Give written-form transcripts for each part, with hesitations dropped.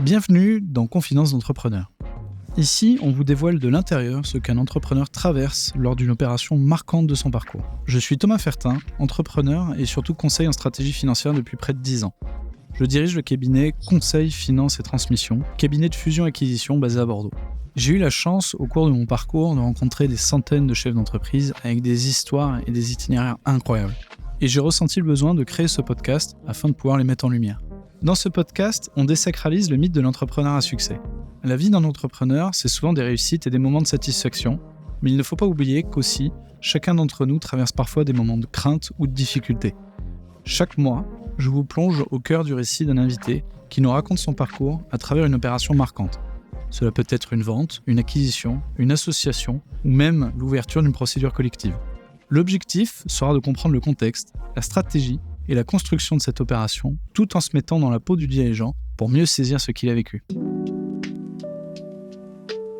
Bienvenue dans Confidences d'entrepreneur. Ici, on vous dévoile de l'intérieur ce qu'un entrepreneur traverse lors d'une opération marquante de son parcours. Je suis Thomas Fertin, entrepreneur et surtout conseil en stratégie financière depuis près de 10 ans. Je dirige le cabinet Conseil, Finance et Transmission, cabinet de fusion-acquisition basé à Bordeaux. J'ai eu la chance, au cours de mon parcours, de rencontrer des centaines de chefs d'entreprise avec des histoires et des itinéraires incroyables. Et j'ai ressenti le besoin de créer ce podcast afin de pouvoir les mettre en lumière. Dans ce podcast, on désacralise le mythe de l'entrepreneur à succès. La vie d'un entrepreneur, c'est souvent des réussites et des moments de satisfaction, mais il ne faut pas oublier qu'aussi, chacun d'entre nous traverse parfois des moments de crainte ou de difficulté. Chaque mois, je vous plonge au cœur du récit d'un invité qui nous raconte son parcours à travers une opération marquante. Cela peut être une vente, une acquisition, une association ou même l'ouverture d'une procédure collective. L'objectif sera de comprendre le contexte, la stratégie et la construction de cette opération, tout en se mettant dans la peau du dirigeant pour mieux saisir ce qu'il a vécu.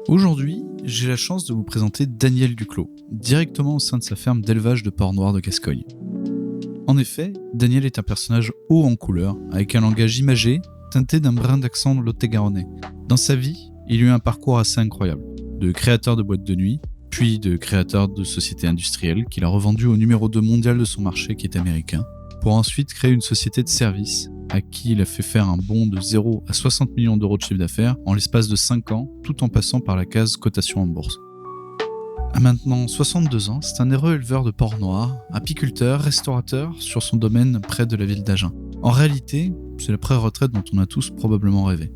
Aujourd'hui, j'ai la chance de vous présenter Daniel Duclos, directement au sein de sa ferme d'élevage de porcs noirs de Gascogne. En effet, Daniel est un personnage haut en couleur, avec un langage imagé, teinté d'un brin d'accent lot-et-garonnais. Dans sa vie, il a eu un parcours assez incroyable, de créateur de boîtes de nuit, puis de créateur de sociétés industrielles qu'il a revendues au numéro 2 mondial de son marché qui est américain, pour ensuite créer une société de services à qui il a fait faire un bond de 0 à 60 millions d'euros de chiffre d'affaires en l'espace de 5 ans, tout en passant par la case cotation en bourse. À maintenant 62 ans, c'est un heureux éleveur de porcs noirs, apiculteur, restaurateur sur son domaine près de la ville d'Agen. En réalité, c'est la pré-retraite dont on a tous probablement rêvé.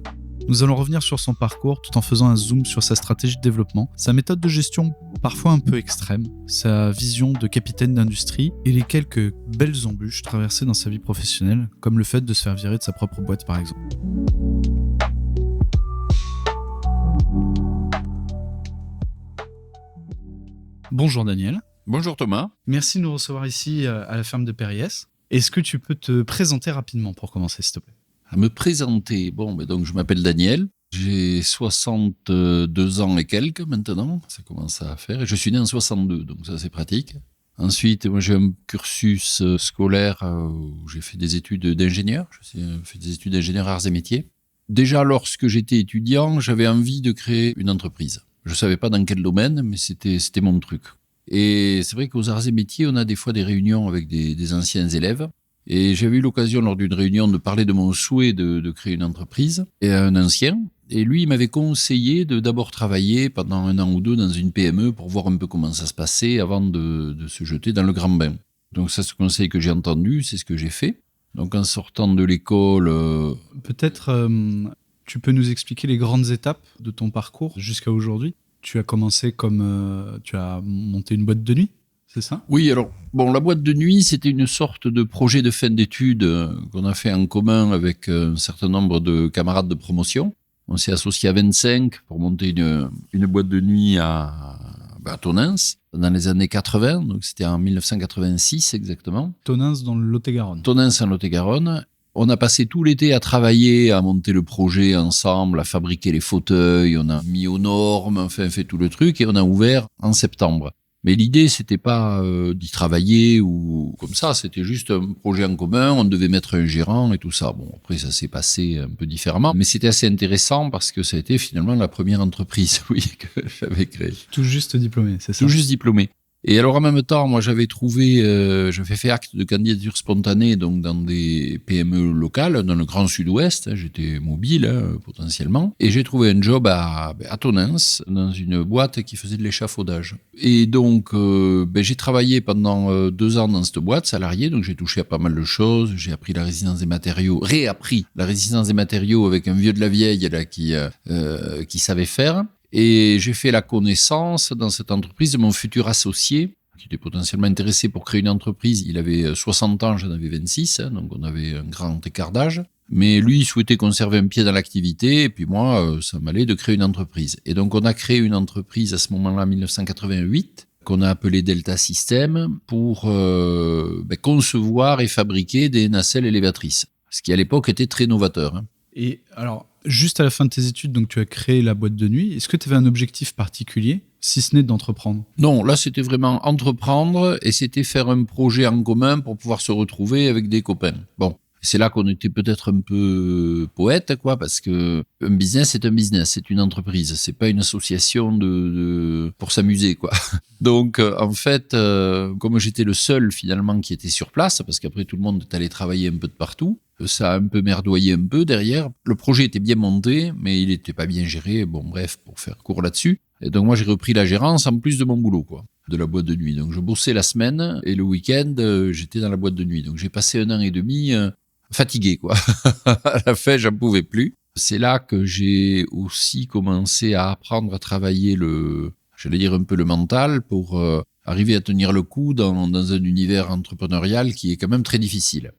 Nous allons revenir sur son parcours tout en faisant un zoom sur sa stratégie de développement, sa méthode de gestion parfois un peu extrême, sa vision de capitaine d'industrie et les quelques belles embûches traversées dans sa vie professionnelle, comme le fait de se faire virer de sa propre boîte par exemple. Bonjour Daniel. Bonjour Thomas. Merci de nous recevoir ici à la ferme de Périès. Est-ce que tu peux te présenter rapidement pour commencer s'il te plaît ? À me présenter, donc je m'appelle Daniel, j'ai 62 ans et quelques maintenant, ça commence à faire, et je suis né en 62, donc ça c'est pratique. Ensuite, moi j'ai un cursus scolaire où j'ai fait des études d'ingénieur, j'ai fait des études d'ingénieur arts et métiers. Déjà lorsque j'étais étudiant, j'avais envie de créer une entreprise. Je savais pas dans quel domaine, mais c'était mon truc. Et c'est vrai qu'aux arts et métiers, on a des fois des réunions avec des anciens élèves. Et j'avais eu l'occasion lors d'une réunion de parler de mon souhait de créer une entreprise et un ancien. Et lui, il m'avait conseillé de d'abord travailler pendant 1 an ou 2 dans une PME pour voir un peu comment ça se passait avant de se jeter dans le grand bain. Donc ça, c'est ce conseil que j'ai entendu, c'est ce que j'ai fait. Donc en sortant de l'école... Peut-être tu peux nous expliquer les grandes étapes de ton parcours jusqu'à aujourd'hui. Tu as commencé comme... tu as monté une boîte de nuit, c'est ça ? Oui, alors, la boîte de nuit, c'était une sorte de projet de fin d'études qu'on a fait en commun avec un certain nombre de camarades de promotion. On s'est associé à 25 pour monter une boîte de nuit à Tonins dans les années 80, donc c'était en 1986 exactement. Tonins dans le Lot-et-Garonne. Tonins en Lot-et-Garonne. On a passé tout l'été à travailler, à monter le projet ensemble, à fabriquer les fauteuils, on a mis aux normes, enfin fait tout le truc et on a ouvert en septembre. Mais l'idée, c'était pas d'y travailler ou comme ça, c'était juste un projet en commun, on devait mettre un gérant et tout ça. Bon, après, ça s'est passé un peu différemment, mais c'était assez intéressant parce que ça a été finalement la première entreprise, oui, que j'avais créée. Tout juste diplômé, c'est ça ? Tout juste diplômé. Et alors en même temps, moi j'avais fait acte de candidature spontanée donc dans des PME locales dans le Grand Sud-Ouest, j'étais mobile potentiellement, et j'ai trouvé un job à Tonins dans une boîte qui faisait de l'échafaudage. Et donc j'ai travaillé pendant 2 ans dans cette boîte salarié, donc j'ai touché à pas mal de choses, j'ai réappris la résistance des matériaux avec un vieux de la vieille là qui savait faire. Et j'ai fait la connaissance dans cette entreprise de mon futur associé, qui était potentiellement intéressé pour créer une entreprise. Il avait 60 ans, j'en avais 26, donc on avait un grand écart d'âge. Mais lui, il souhaitait conserver un pied dans l'activité, et puis moi, ça m'allait de créer une entreprise. Et donc on a créé une entreprise à ce moment-là, en 1988, qu'on a appelé Delta System, pour concevoir et fabriquer des nacelles élévatrices. Ce qui à l'époque était très novateur. Et alors, juste à la fin de tes études, donc tu as créé la boîte de nuit. Est-ce que tu avais un objectif particulier, si ce n'est d'entreprendre ? Non, là c'était vraiment entreprendre et c'était faire un projet en commun pour pouvoir se retrouver avec des copains. Bon, C'est là qu'on était peut-être un peu poète, quoi, parce que un business, c'est une entreprise, c'est pas une association pour s'amuser, quoi. Donc, en fait, comme j'étais le seul finalement qui était sur place, parce qu'après tout le monde est allé travailler un peu de partout, ça a un peu merdoyé un peu derrière. Le projet était bien monté, mais il était pas bien géré. Bon, bref, pour faire court là-dessus. Et donc moi, j'ai repris la gérance en plus de mon boulot, quoi, de la boîte de nuit. Donc je bossais la semaine et le week-end, j'étais dans la boîte de nuit. Donc j'ai passé 1 an et demi fatigué, quoi. À la fin, j'en pouvais plus. C'est là que j'ai aussi commencé à apprendre à travailler j'allais dire un peu le mental pour arriver à tenir le coup dans un univers entrepreneurial qui est quand même très difficile.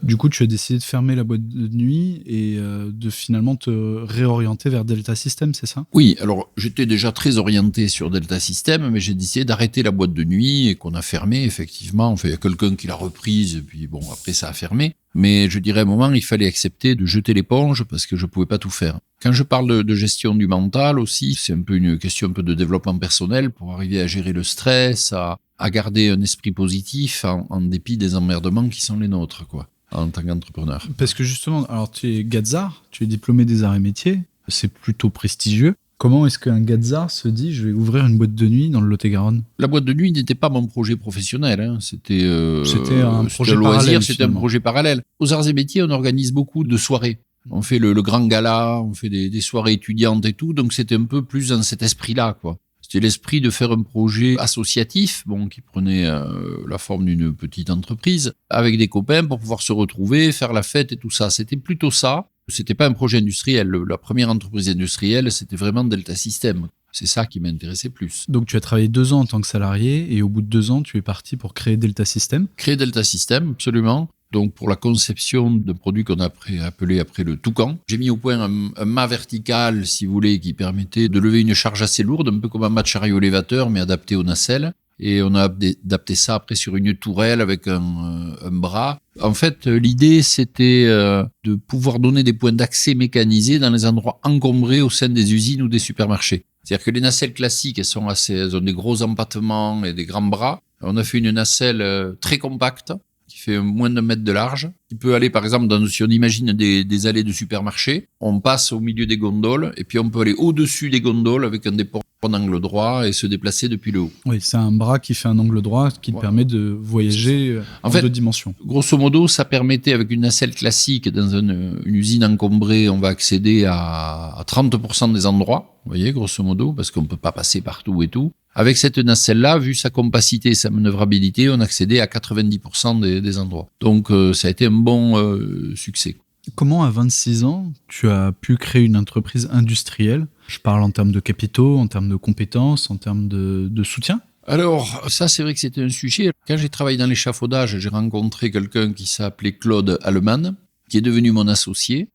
Du coup, tu as décidé de fermer la boîte de nuit et de finalement te réorienter vers Delta Systems, c'est ça? Oui, alors j'étais déjà très orienté sur Delta Systems, mais j'ai décidé d'arrêter la boîte de nuit et qu'on a fermé, effectivement. Enfin, il y a quelqu'un qui l'a reprise, et puis bon, après ça a fermé. Mais je dirais à un moment, il fallait accepter de jeter l'éponge parce que je pouvais pas tout faire. Quand je parle de gestion du mental aussi, c'est un peu une question un peu de développement personnel pour arriver à gérer le stress, à garder un esprit positif en dépit des emmerdements qui sont les nôtres, quoi, en tant qu'entrepreneur. Parce que justement, alors tu es Gadzar, tu es diplômé des arts et métiers, c'est plutôt prestigieux. Comment est-ce qu'un Gadzar se dit je vais ouvrir une boîte de nuit dans le Lot-et-Garonne? La boîte de nuit n'était pas mon projet professionnel, hein. C'était un projet loisir, parallèle. C'était un projet parallèle. Aux arts et métiers, on organise beaucoup de soirées. On fait le grand gala, on fait des soirées étudiantes et tout, donc c'était un peu plus dans cet esprit-là, quoi. C'était l'esprit de faire un projet associatif, bon, qui prenait la forme d'une petite entreprise, avec des copains pour pouvoir se retrouver, faire la fête et tout ça. C'était plutôt ça. C'était pas un projet industriel. La première entreprise industrielle, c'était vraiment Delta Systems. C'est ça qui m'intéressait plus. Donc tu as travaillé 2 ans en tant que salarié et au bout de 2 ans, tu es parti pour créer Delta Systems. Créer Delta Systems, absolument. Donc pour la conception d'un produit qu'on a appelé après le Toucan. J'ai mis au point un mât vertical, si vous voulez, qui permettait de lever une charge assez lourde, un peu comme un mât de chariot élévateur, mais adapté aux nacelles. Et on a adapté ça après sur une tourelle avec un bras. En fait, l'idée, c'était de pouvoir donner des points d'accès mécanisés dans les endroits encombrés au sein des usines ou des supermarchés. C'est-à-dire que les nacelles classiques, elles ont des gros empattements et des grands bras. On a fait une nacelle très compacte, qui fait moins d'1 mètre de large, qui peut aller, par exemple, si on imagine des allées de supermarché, on passe au milieu des gondoles, et puis on peut aller au-dessus des gondoles avec un dépôt en angle droit et se déplacer depuis le haut. Oui, c'est un bras qui fait un angle droit qui te permet de voyager en 2 dimensions. Grosso modo, ça permettait, avec une nacelle classique dans une usine encombrée, on va accéder à 30% des endroits, vous voyez, grosso modo, parce qu'on peut pas passer partout et tout. Avec cette nacelle-là, vu sa compacité et sa manœuvrabilité, on accédait à 90% des endroits. Donc, ça a été un bon succès. Comment, à 26 ans, tu as pu créer une entreprise industrielle? Je parle en termes de capitaux, en termes de compétences, en termes de soutien. Alors, ça, c'est vrai que c'était un sujet. Quand j'ai travaillé dans l'échafaudage, j'ai rencontré quelqu'un qui s'appelait Claude Allemann, qui est devenu mon associé.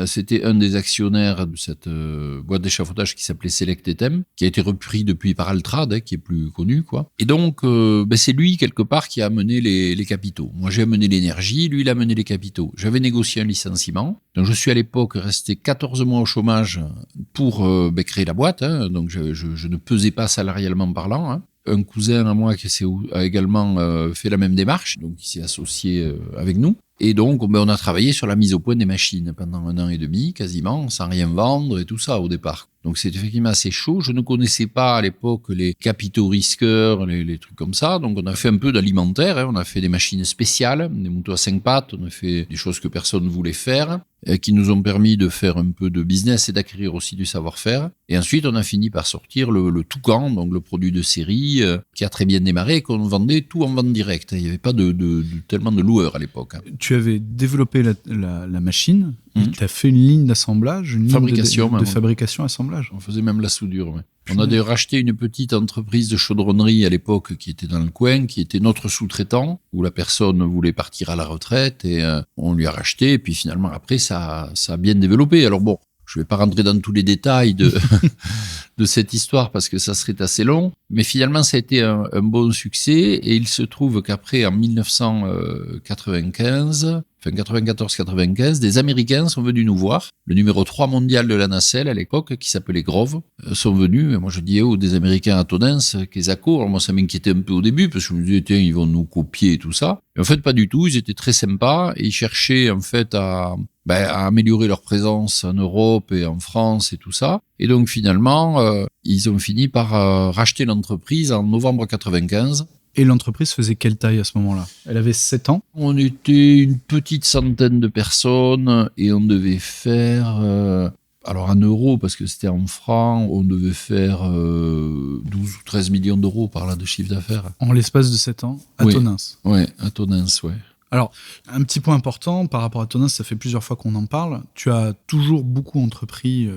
C'était un des actionnaires de cette boîte d'échafaudage qui s'appelait Selectetem, qui a été repris depuis par Altrad, qui est plus connu, quoi. Et donc, c'est lui, quelque part, qui a amené les capitaux. Moi, j'ai amené l'énergie, lui, il a amené les capitaux. J'avais négocié un licenciement. Donc, je suis à l'époque resté 14 mois au chômage pour créer la boîte. Hein. Donc, je ne pesais pas salarialement parlant. Hein. Un cousin à moi qui a également fait la même démarche, donc il s'est associé avec nous. Et donc, on a travaillé sur la mise au point des machines pendant 1 an et demi, quasiment, sans rien vendre et tout ça au départ. Donc, c'est effectivement assez chaud. Je ne connaissais pas à l'époque les capitaux risqueurs, les trucs comme ça. Donc, on a fait un peu d'alimentaire. Hein. On a fait des machines spéciales, des motos à 5 pattes. On a fait des choses que personne ne voulait faire, qui nous ont permis de faire un peu de business et d'acquérir aussi du savoir-faire. Et ensuite, on a fini par sortir le Toucan, donc le produit de série, qui a très bien démarré et qu'on vendait tout en vente directe. Il n'y avait pas tellement de loueurs à l'époque. Hein. Tu avais développé la machine, et tu as fait une ligne d'assemblage, une ligne de fabrication-assemblage. On faisait même la soudure. Ouais. On a d'ailleurs racheté une petite entreprise de chaudronnerie à l'époque qui était dans le coin, qui était notre sous-traitant, où la personne voulait partir à la retraite et on lui a racheté. Et puis finalement, après, ça a bien développé. Alors bon, Je ne vais pas rentrer dans tous les détails de cette histoire parce que ça serait assez long. Mais finalement, ça a été un bon succès. Et il se trouve qu'après, en 1995, 94-95, des Américains sont venus nous voir. Le numéro 3 mondial de la nacelle à l'époque, qui s'appelait Grove, sont venus. Et moi, je disais, des Américains à Tonins, Quesaco. Alors moi, ça m'inquiétait un peu au début parce que je me disais, tiens, ils vont nous copier et tout ça. Et en fait, pas du tout. Ils étaient très sympas et ils cherchaient, en fait, à améliorer leur présence en Europe et en France et tout ça. Et donc, finalement, ils ont fini par racheter l'entreprise en novembre 95. Et l'entreprise faisait quelle taille à ce moment-là? Elle avait 7 ans? On était une petite centaine de personnes et on devait faire, alors en euros parce que c'était en francs, on devait faire 12 ou 13 millions d'euros par là de chiffre d'affaires. En l'espace de 7 ans, à Tonins? Oui, à Tonins, oui. Alors, un petit point important par rapport à Tonins, ça fait plusieurs fois qu'on en parle. Tu as toujours beaucoup entrepris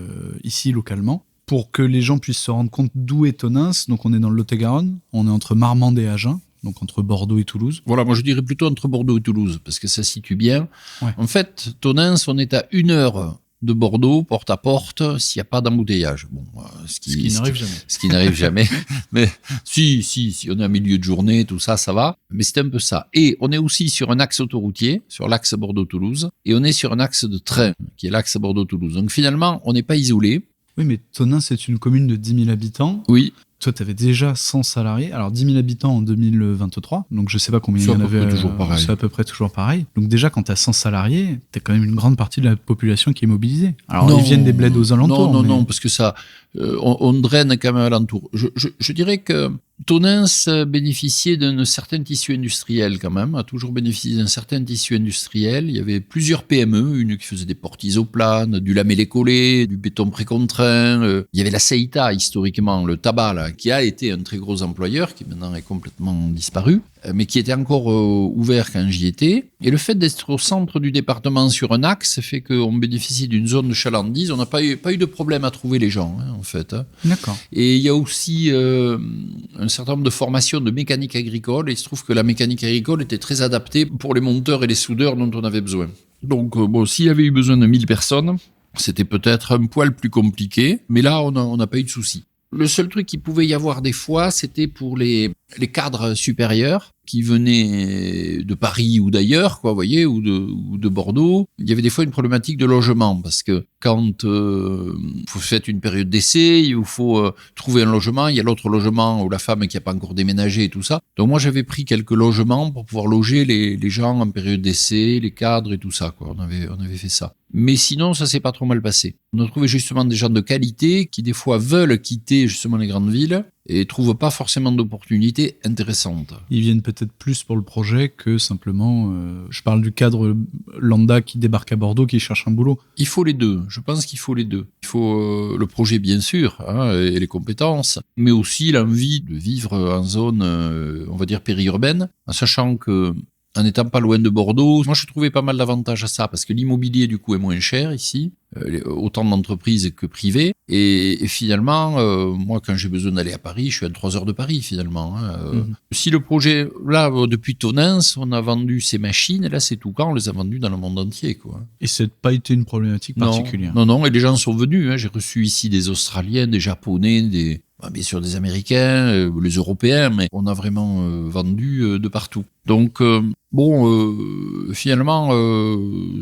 ici localement. Pour que les gens puissent se rendre compte d'où est Tonins, donc on est dans le Lot-et-Garonne, on est entre Marmande et Agen, donc entre Bordeaux et Toulouse. Voilà, moi je dirais plutôt entre Bordeaux et Toulouse, parce que ça situe bien. Ouais. En fait, Tonins, on est à 1 heure de Bordeaux, porte à porte, s'il n'y a pas d'embouteillage. Bon, ce qui n'arrive jamais. Ce qui n'arrive jamais. Mais si on est en milieu de journée, tout ça, ça va. Mais c'est un peu ça. Et on est aussi sur un axe autoroutier, sur l'axe Bordeaux-Toulouse, et on est sur un axe de train, qui est l'axe Bordeaux-Toulouse. Donc finalement, on n'est pas isolé. Oui, mais Tonins, c'est une commune de 10 000 habitants. Oui. Toi, tu avais déjà 100 salariés. Alors, 10 000 habitants en 2023. Donc, je ne sais pas combien il y en avait. C'est à peu près toujours pareil. Donc, déjà, quand tu as 100 salariés, tu as quand même une grande partie de la population qui est mobilisée. Alors, ils viennent des bleds aux alentours. Non, parce que ça, on draine quand même alentour. Je dirais que Tonins bénéficiait d'un certain tissu industriel quand même, a toujours bénéficié d'un certain tissu industriel. Il y avait plusieurs PME, une qui faisait des portes isoplanes, du lamellé-collé, du béton précontraint. Il y avait la Seita, historiquement, le tabac, là, qui a été un très gros employeur, qui maintenant est complètement disparu, mais qui était encore ouvert quand j'y étais. Et le fait d'être au centre du département sur un axe fait qu'on bénéficie d'une zone de chalandise. On n'a pas eu de problème à trouver les gens, en fait. D'accord. Et il y a aussi un certain nombre de formations de mécanique agricole, et il se trouve que la mécanique agricole était très adaptée pour les monteurs et les soudeurs dont on avait besoin. Donc, s'il y avait eu besoin de 1000 personnes, c'était peut-être un poil plus compliqué, mais là, on n'a pas eu de soucis. Le seul truc qu'il pouvait y avoir des fois, c'était pour les cadres supérieurs qui venaient de Paris ou d'ailleurs, quoi, vous voyez, ou de Bordeaux. Il y avait des fois une problématique de logement parce que quand vous faites une période d'essai, il vous faut trouver un logement. Il y a l'autre logement ou la femme qui n'a pas encore déménagé et tout ça. Donc moi, j'avais pris quelques logements pour pouvoir loger les gens en période d'essai, les cadres et tout ça, quoi. On avait fait ça. Mais sinon, ça s'est pas trop mal passé. On a trouvé justement des gens de qualité qui des fois veulent quitter justement les grandes villes et trouvent pas forcément d'opportunités intéressantes. Ils viennent peut-être plus pour le projet que simplement, je parle du cadre lambda qui débarque à Bordeaux, qui cherche un boulot. Il faut les deux, je pense qu'il faut les deux. Il faut le projet bien sûr, et les compétences, mais aussi l'envie de vivre en zone, on va dire périurbaine, en sachant que en n'étant pas loin de Bordeaux, moi je trouvais pas mal d'avantages à ça, parce que l'immobilier du coup est moins cher ici, autant d'entreprises que privées, et finalement, moi quand j'ai besoin d'aller à Paris, je suis à 3 heures de Paris finalement. Si le projet, là depuis Tonins, on a vendu ces machines, et là c'est tout quand on les a vendues dans le monde entier, quoi. Et ça n'a pas été une problématique particulière? Non, et les gens sont venus, j'ai reçu ici des Australiens, des Japonais, bien sûr des Américains, les Européens, mais on a vraiment vendu de partout. Donc, finalement,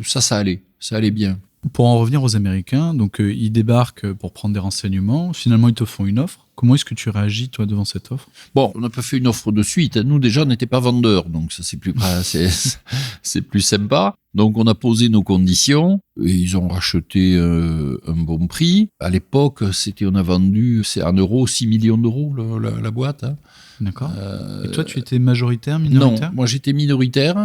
ça allait bien. Pour en revenir aux Américains, donc ils débarquent pour prendre des renseignements, finalement ils te font une offre. Comment est-ce que tu réagis, toi, devant cette offre? Bon, on n'a pas fait une offre de suite. Nous, déjà, on n'était pas vendeurs, donc ça, c'est plus sympa. Donc, on a posé nos conditions et ils ont racheté un bon prix. À l'époque, on a vendu, c'est en euros, 6 millions d'euros, la boîte. D'accord. Et toi, tu étais majoritaire, minoritaire? Non, moi, j'étais minoritaire.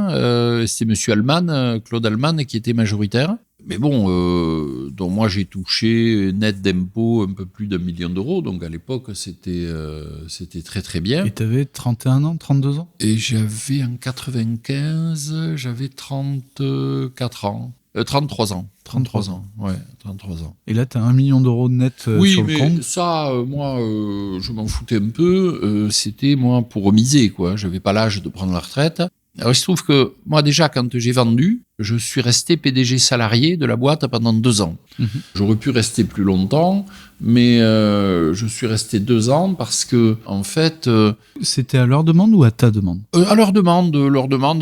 C'était monsieur Allman, Claude Allman, qui était majoritaire. Mais bon, donc moi j'ai touché net d'impôts un peu plus d'1 million d'euros, donc à l'époque c'était très très bien. Et tu avais 31 ans, 32 ans? Et j'avais en 95, j'avais 34 ans. 33 ans. 33 ans, ouais, 33 ans. Et là, tu as 1 million d'euros net sur le compte? Oui, mais ça, moi, je m'en foutais un peu. C'était, moi, pour miser, quoi. J'avais pas l'âge de prendre la retraite. Alors, il se trouve que moi, déjà, quand j'ai vendu, je suis resté PDG salarié de la boîte pendant 2 ans. J'aurais pu rester plus longtemps, mais je suis resté 2 ans parce que, en fait... C'était à leur demande ou à ta demande? À leur demande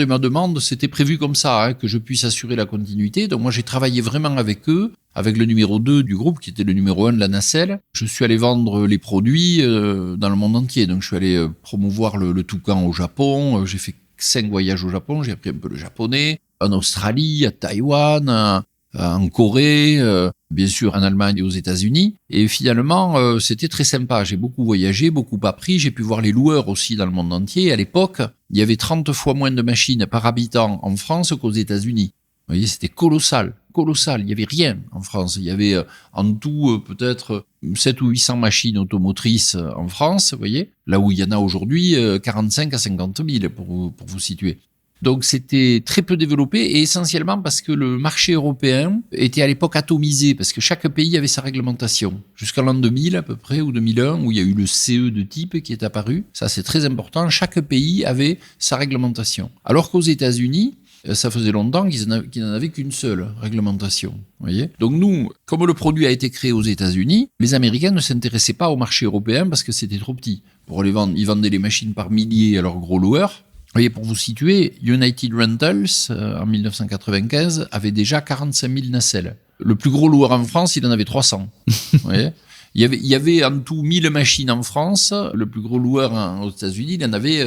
et ma demande, c'était prévu comme ça, hein, que je puisse assurer la continuité. Donc moi, j'ai travaillé vraiment avec eux, avec le numéro 2 du groupe, qui était le numéro 1 de la nacelle. Je suis allé vendre les produits dans le monde entier. Donc je suis allé promouvoir le toucan au Japon. J'ai fait 5 voyages au Japon, j'ai appris un peu le japonais, en Australie, à Taïwan, en Corée, bien sûr en Allemagne et aux États-Unis. Et finalement, c'était très sympa. J'ai beaucoup voyagé, beaucoup appris. J'ai pu voir les loueurs aussi dans le monde entier. À l'époque, il y avait 30 fois moins de machines par habitant en France qu'aux États-Unis. Vous voyez, c'était colossal. Il n'y avait rien en France. Il y avait en tout peut-être 7 ou 800 machines automotrices en France, vous voyez, là où il y en a aujourd'hui 45 à 50 000 pour vous situer. Donc c'était très peu développé et essentiellement parce que le marché européen était à l'époque atomisé, parce que chaque pays avait sa réglementation. Jusqu'à l'an 2000 à peu près, ou 2001, où il y a eu le CE de type qui est apparu. Ça c'est très important, chaque pays avait sa réglementation. Alors qu'aux États-Unis, ça faisait longtemps qu'ils n'en avaient qu'une seule réglementation. Voyez. Donc nous, comme le produit a été créé aux États-Unis, les Américains ne s'intéressaient pas au marché européen parce que c'était trop petit. Pour les vendre, ils vendaient les machines par milliers à leurs gros loueurs. Vous voyez, pour vous situer, United Rentals, en 1995, avait déjà 45 000 nacelles. Le plus gros loueur en France, il en avait 300. Vous voyez. Il y avait en tout 1000 machines en France. Le plus gros loueur aux États-Unis, il en avait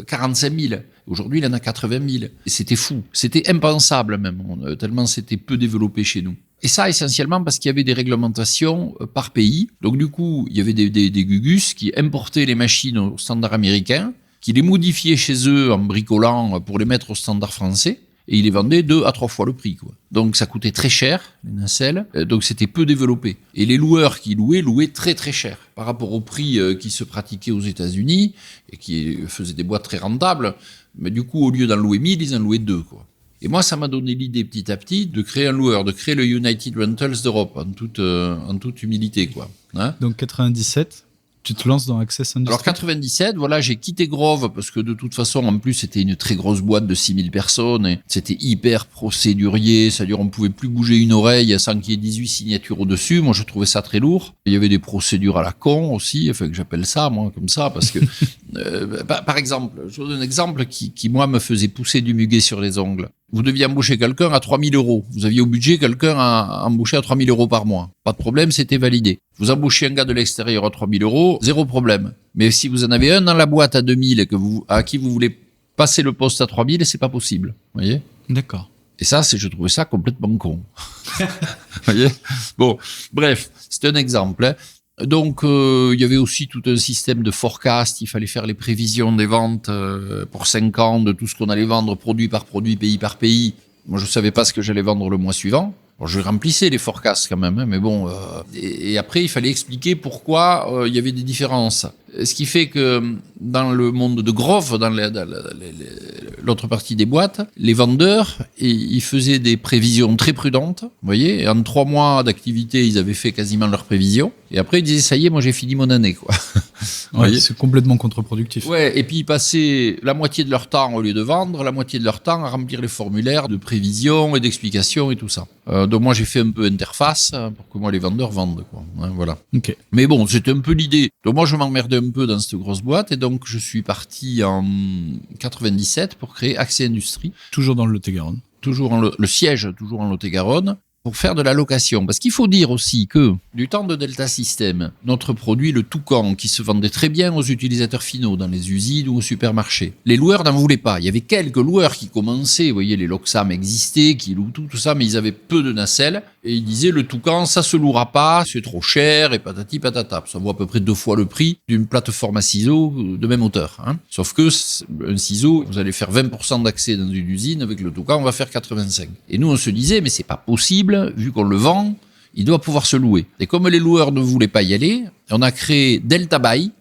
45 000. Aujourd'hui, il en a 80 000. Et c'était fou. C'était impensable même, tellement c'était peu développé chez nous. Et ça, essentiellement parce qu'il y avait des réglementations par pays. Donc du coup, il y avait des gugus qui importaient les machines au standard américain, qui les modifiaient chez eux en bricolant pour les mettre au standard français. Et ils les vendaient 2 à 3 fois le prix, quoi. Donc ça coûtait très cher, les nacelles, donc c'était peu développé. Et les loueurs qui louaient très très cher par rapport au prix qui se pratiquait aux États-Unis et qui faisaient des boîtes très rentables. Mais du coup, au lieu d'en louer 1000, ils en louaient 2, quoi. Et moi, ça m'a donné l'idée petit à petit de créer un loueur, de créer le United Rentals d'Europe, en toute humilité, quoi. Hein? Donc 97, tu te lances dans Access Industries. Alors 97, voilà, j'ai quitté Grove parce que de toute façon, en plus, c'était une très grosse boîte de 6000 personnes et c'était hyper procédurier, c'est-à-dire on pouvait plus bouger une oreille sans qu'il y ait 18 signatures au-dessus. Moi, je trouvais ça très lourd. Il y avait des procédures à la con aussi, enfin que j'appelle ça, moi, comme ça, parce que, par exemple, je vous donne un exemple qui, moi, me faisait pousser du muguet sur les ongles. Vous deviez embaucher quelqu'un à 3 000 euros. Vous aviez au budget quelqu'un à embaucher à 3 000 euros par mois. Pas de problème, c'était validé. Vous embauchez un gars de l'extérieur à 3 000 euros, 0 problème. Mais si vous en avez un dans la boîte à 2 000 et à qui vous voulez passer le poste à 3 000, c'est pas possible. Vous voyez? D'accord. Et ça, je trouvais ça complètement con. Vous voyez? Bon, bref, c'est un exemple, hein. Donc, il y avait aussi tout un système de forecast. Il fallait faire les prévisions des ventes pour 5 ans de tout ce qu'on allait vendre, produit par produit, pays par pays. Moi, je savais pas ce que j'allais vendre le mois suivant. Bon, je remplissais les forecasts quand même, hein, mais bon. Et après, il fallait expliquer pourquoi il y avait des différences. Ce qui fait que dans le monde de Grove, dans l'autre partie des boîtes, les vendeurs, ils faisaient des prévisions très prudentes. Vous voyez, et en 3 mois d'activité, ils avaient fait quasiment leurs prévisions. Et après, ils disaient, ça y est, moi j'ai fini mon année, quoi. Ouais, c'est complètement contre-productif. Ouais, et puis ils passaient la moitié de leur temps, au lieu de vendre, la moitié de leur temps à remplir les formulaires de prévision et d'explication et tout ça. Donc moi j'ai fait un peu interface pour que moi les vendeurs vendent, quoi. Hein, voilà. Okay. Mais bon, c'était un peu l'idée. Donc moi je m'emmerdais un peu dans cette grosse boîte et donc je suis parti en 97 pour créer Accès Industries. Toujours dans le Lot-et-Garonne. Toujours le siège, toujours en Lot-et-Garonne. Pour faire de la location. Parce qu'il faut dire aussi que, du temps de Delta System, notre produit, le Toucan, qui se vendait très bien aux utilisateurs finaux, dans les usines ou au supermarché, les loueurs n'en voulaient pas. Il y avait quelques loueurs qui commençaient, vous voyez, les Loxam existaient, qui louent tout ça, mais ils avaient peu de nacelles. Et ils disaient, le Toucan, ça se louera pas, c'est trop cher, et patati patata. Ça vaut à peu près 2 fois le prix d'une plateforme à ciseaux de même hauteur. Hein. Sauf que, un ciseau, vous allez faire 20% d'accès dans une usine, avec le Toucan, on va faire 85%. Et nous, on se disait, mais c'est pas possible, vu qu'on le vend, il doit pouvoir se louer. Et comme les loueurs ne voulaient pas y aller, on a créé Delta Buy,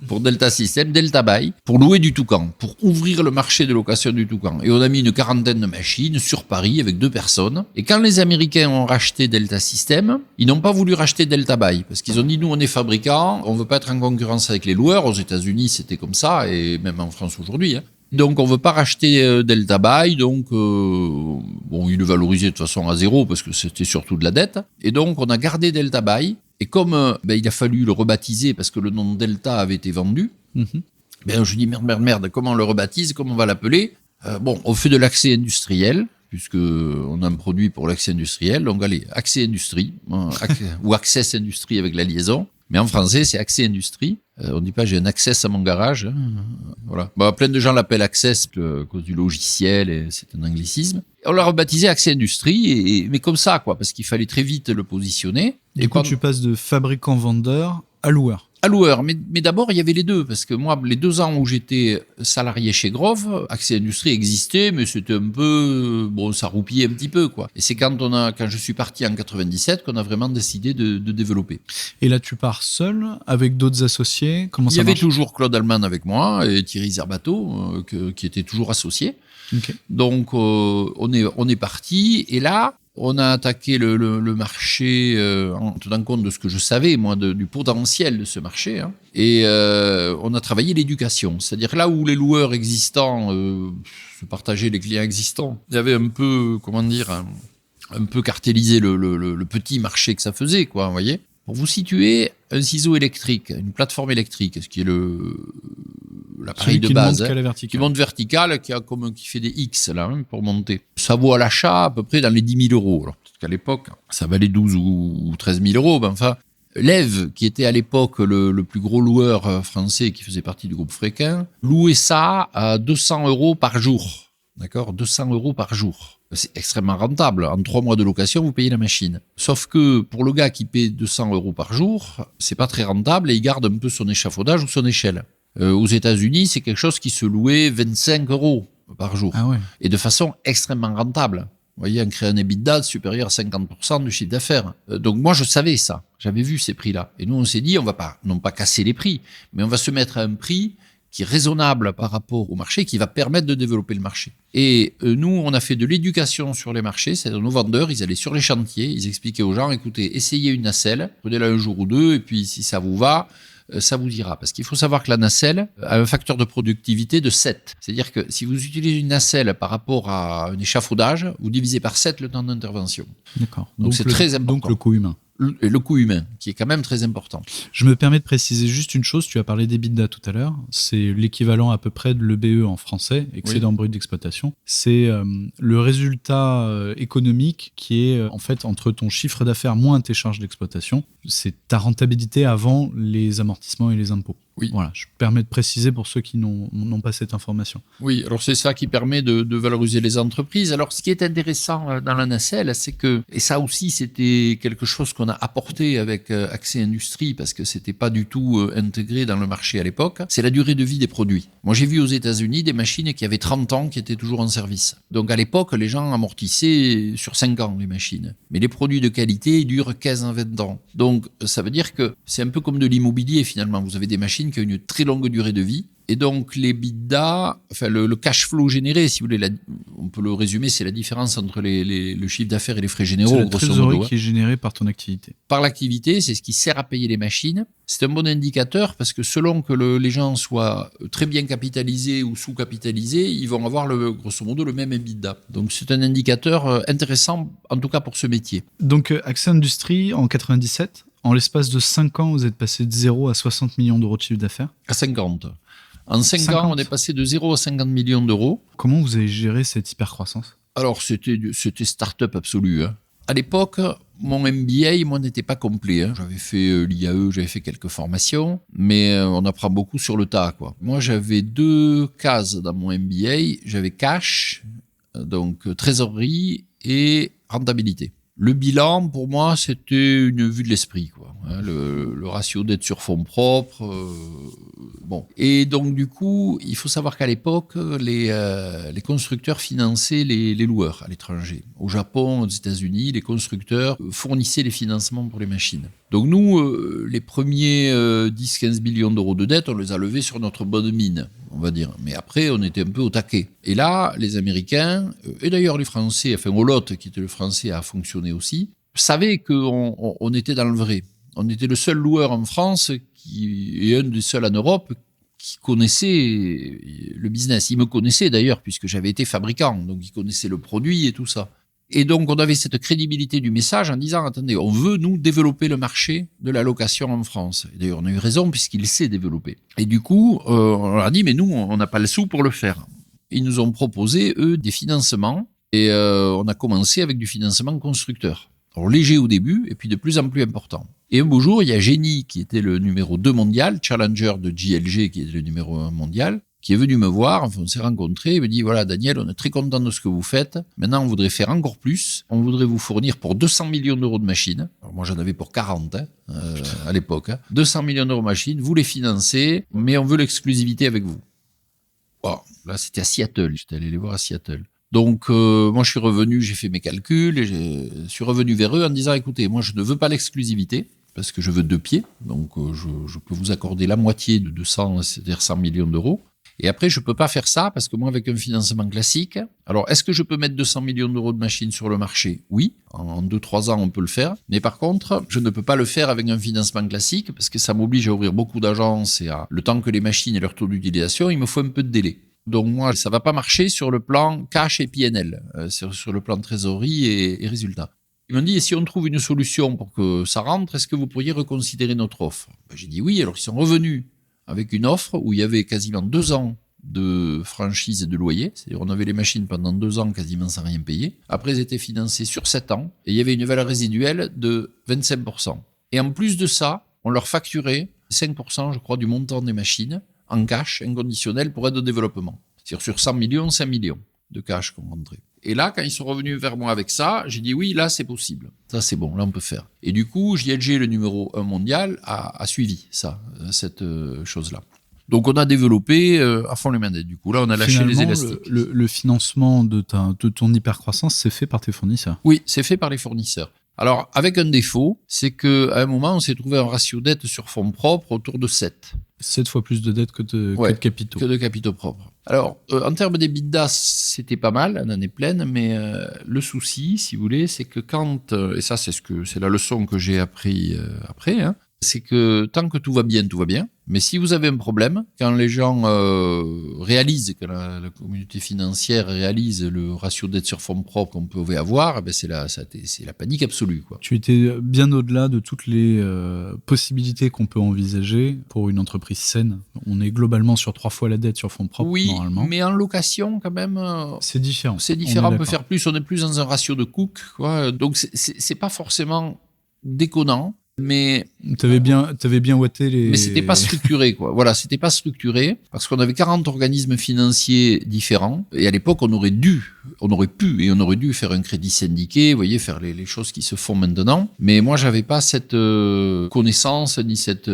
pour Delta System, Delta Buy, pour louer du Toucan, pour ouvrir le marché de location du Toucan. Et on a mis une 40aine de machines sur Paris avec 2 personnes. Et quand les Américains ont racheté Delta System, ils n'ont pas voulu racheter Delta Buy, parce qu'ils ont dit, nous, on est fabricants, on veut pas être en concurrence avec les loueurs. Aux États-Unis, c'était comme ça, et même en France aujourd'hui, hein. Donc, on veut pas racheter Delta Bay. Donc, il le valorisait de toute façon à zéro parce que c'était surtout de la dette. Et donc, on a gardé Delta Bay. Et comme il a fallu le rebaptiser parce que le nom de Delta avait été vendu, je dis merde, comment on le rebaptise, comment on va l'appeler? On fait de l'accès industriel, puisque on a un produit pour l'accès industriel. Donc, allez, accès industrie, ou access industrie avec la liaison. Mais en français, c'est accès industrie. On dit pas j'ai un access à mon garage. Voilà. Plein de gens l'appellent access à cause du logiciel, et c'est un anglicisme. On l'a rebaptisé accès industrie, mais comme ça, quoi, parce qu'il fallait très vite le positionner. Du coup, tu passes de fabricant-vendeur à loueur. À loueur, mais d'abord il y avait les deux, parce que moi, les 2 ans où j'étais salarié chez Grove, Accès Industrie existait, mais c'était un peu, ça roupillait un petit peu, quoi. Et c'est quand je suis parti en 97 qu'on a vraiment décidé de développer. Et là, tu pars seul, avec d'autres associés, comment ça marche? Il y avait toujours Claude Allemand avec moi et Thierry Zerbato, qui étaient toujours associés. Okay. Donc on est parti, et là, on a attaqué le marché en tenant compte de ce que je savais, moi, du potentiel de ce marché. Hein. Et on a travaillé l'éducation. C'est-à-dire là où les loueurs existants se partageaient les clients existants, il y avait un peu, un peu cartélisé le petit marché que ça faisait, quoi, vous voyez. Pour vous situer, un ciseau électrique, une plateforme électrique, ce qui est l'appareil de base, qui monte vertical, qui fait des X là, pour monter. Ça vaut à l'achat à peu près dans les 10 000 euros. Alors peut-être qu'à l'époque, ça valait 12 ou 13 000 euros. Mais enfin, Lève, qui était à l'époque le plus gros loueur français qui faisait partie du groupe Fréquin, louait ça à 200 euros par jour. D'accord, 200 euros par jour. C'est extrêmement rentable. En 3 mois de location, vous payez la machine. Sauf que pour le gars qui paie 200 euros par jour, c'est pas très rentable et il garde un peu son échafaudage ou son échelle. Aux États-Unis, c'est quelque chose qui se louait 25 euros par jour. Ah ouais. Et de façon extrêmement rentable. Vous voyez, on crée un EBITDA supérieur à 50% du chiffre d'affaires. Donc moi, je savais ça. J'avais vu ces prix-là. Et nous, on s'est dit, on va pas, non pas casser les prix, mais on va se mettre à un prix qui est raisonnable par rapport au marché, qui va permettre de développer le marché. Et nous, on a fait de l'éducation sur les marchés, c'est-à-dire nos vendeurs, ils allaient sur les chantiers, ils expliquaient aux gens, écoutez, essayez une nacelle, prenez-la un jour ou 2, et puis si ça vous va, ça vous ira. Parce qu'il faut savoir que la nacelle a un facteur de productivité de 7. C'est-à-dire que si vous utilisez une nacelle par rapport à un échafaudage, vous divisez par 7 le temps d'intervention. D'accord. Donc c'est très important. Donc le coût humain. Le coût humain, qui est quand même très important. Je me permets de préciser juste une chose, tu as parlé d'EBITDA tout à l'heure, c'est l'équivalent à peu près de l'EBE en français, excédent brut d'exploitation. C'est le résultat économique qui est en fait entre ton chiffre d'affaires moins tes charges d'exploitation, c'est ta rentabilité avant les amortissements et les impôts. Oui. Voilà, je me permets de préciser pour ceux qui n'ont pas cette information. Oui, alors c'est ça qui permet de valoriser les entreprises. Alors ce qui est intéressant dans la nacelle, c'est que, et ça aussi c'était quelque chose qu'on a apporté avec Accès Industrie, parce que c'était pas du tout intégré dans le marché à l'époque, c'est la durée de vie des produits. Moi j'ai vu aux États-Unis des machines qui avaient 30 ans qui étaient toujours en service. Donc à l'époque, les gens amortissaient sur 5 ans les machines. Mais les produits de qualité, ils durent 15 à 20 ans. Donc ça veut dire que c'est un peu comme de l'immobilier finalement. Vous avez des machines qui ont une très longue durée de vie. Et donc, les EBITDA, enfin, le cash flow généré, si vous voulez, on peut le résumer, c'est la différence entre le chiffre d'affaires et les frais généraux. C'est la trésorerie qui est générée par ton activité. Par l'activité, c'est ce qui sert à payer les machines. C'est un bon indicateur parce que selon que les gens soient très bien capitalisés ou sous-capitalisés, ils vont avoir grosso modo le même EBITDA. Donc, c'est un indicateur intéressant, en tout cas pour ce métier. Donc, Accès Industrie, en 97, en l'espace de 5 ans, vous êtes passé de 0 à 60 millions d'euros de chiffre d'affaires. À 50. En 5 ans, on est passé de 0 à 50 millions d'euros. Comment vous avez géré cette hypercroissance? Alors, c'était start-up absolu. Hein. À l'époque, mon MBA, moi, n'était pas complet. Hein. J'avais fait l'IAE, j'avais fait quelques formations, mais on apprend beaucoup sur le tas, quoi. Moi, j'avais 2 cases dans mon MBA. J'avais cash, donc trésorerie et rentabilité. Le bilan, pour moi, c'était une vue de l'esprit, quoi. Hein, le ratio dette sur fonds propres. Bon. Et donc, du coup, il faut savoir qu'à l'époque, les constructeurs finançaient les loueurs à l'étranger. Au Japon, aux États-Unis, les constructeurs fournissaient les financements pour les machines. Donc, nous, les premiers 10-15 millions d'euros de dette, on les a levés sur notre bonne mine, on va dire. Mais après, on était un peu au taquet. Et là, les Américains, et d'ailleurs les Français, enfin Olotte, qui était le Français, a fonctionné aussi, savaient qu'on était dans le vrai. On était le seul loueur en France et un des seuls en Europe qui connaissait le business. Il me connaissait d'ailleurs, puisque j'avais été fabricant, donc il connaissait le produit et tout ça. Et donc, on avait cette crédibilité du message en disant, attendez, on veut, nous, développer le marché de la location en France. Et d'ailleurs, on a eu raison, puisqu'il s'est développé. Et du coup, on leur a dit, mais nous, on n'a pas le sou pour le faire. Ils nous ont proposé, eux, des financements. Et on a commencé avec du financement constructeur. Alors, léger au début, et puis de plus en plus important. Et un beau jour, il y a Génie, qui était le numéro 2 mondial, challenger de JLG, qui était le numéro 1 mondial, qui est venu me voir, enfin, on s'est rencontrés, il me dit, voilà, Daniel, on est très content de ce que vous faites. Maintenant, on voudrait faire encore plus. On voudrait vous fournir pour 200 millions d'euros de machines. Alors, moi, j'en avais pour 40, à l'époque. 200 millions d'euros de machines, vous les financez, mais on veut l'exclusivité avec vous. Bon, là, c'était à Seattle. J'étais allé les voir à Seattle. Donc, moi, je suis revenu, j'ai fait mes calculs, et je suis revenu vers eux en disant, écoutez, moi, je ne veux pas l'exclusivité, parce que je veux 2 pieds. Donc, je peux vous accorder la moitié de 200, c'est-à-dire 100 millions d'euros. Et après, je peux pas faire ça parce que moi, avec un financement classique, alors est-ce que je peux mettre 200 millions d'euros de machines sur le marché? Oui, en 2-3 ans, on peut le faire. Mais par contre, je ne peux pas le faire avec un financement classique parce que ça m'oblige à ouvrir beaucoup d'agences et le temps que les machines et leur taux d'utilisation, il me faut un peu de délai. Donc moi, ça va pas marcher sur le plan cash et PNL, sur le plan trésorerie et résultats. Ils m'ont dit, et si on trouve une solution pour que ça rentre, est-ce que vous pourriez reconsidérer notre offre? J'ai dit oui, alors ils sont revenus avec une offre où il y avait quasiment 2 ans de franchise et de loyer. C'est-à-dire on avait les machines pendant 2 ans quasiment sans rien payer. Après, elles étaient financées sur 7 ans et il y avait une valeur résiduelle de 25%. Et en plus de ça, on leur facturait 5%, je crois, du montant des machines en cash inconditionnel pour aide au développement. C'est-à-dire sur 100 millions, 5 millions de cash qu'on rentrait. Et là, quand ils sont revenus vers moi avec ça, j'ai dit oui, là c'est possible. Ça c'est bon, là on peut faire. Et du coup, JLG, le numéro 1 mondial, a suivi ça, cette chose-là. Donc on a développé à fond les manettes. Du coup, là on a lâché les élastiques. Le financement de ton hypercroissance, c'est fait par tes fournisseurs? Oui, c'est fait par les fournisseurs. Alors, avec un défaut, c'est qu'à un moment, on s'est trouvé un ratio dette sur fonds propres autour de 7. 7 fois plus de dettes que de capitaux. Que de capitaux propres. Alors, en termes d'EBITDA, c'était pas mal, en année pleine, mais le souci, si vous voulez, c'est que quand, et ça c'est la leçon que j'ai appris après, c'est que tant que tout va bien, mais si vous avez un problème, quand les gens réalisent, que la communauté financière réalise le ratio dette sur fonds propres qu'on pouvait avoir, ben c'est la panique absolue, quoi. Tu étais bien au-delà de toutes les possibilités qu'on peut envisager pour une entreprise saine. On est globalement sur 3 fois la dette sur fonds propres, normalement. Oui, mais en location, quand même... c'est différent. C'est différent, on peut faire plus, on est plus dans un ratio de Cook, quoi. Donc c'est pas forcément déconnant. Mais t'avais bien ouaté les. Mais c'était pas structuré, quoi. Voilà, c'était pas structuré parce qu'on avait 40 organismes financiers différents et à l'époque on aurait pu et on aurait dû faire un crédit syndiqué, vous voyez, faire les choses qui se font maintenant. Mais moi j'avais pas cette connaissance ni cette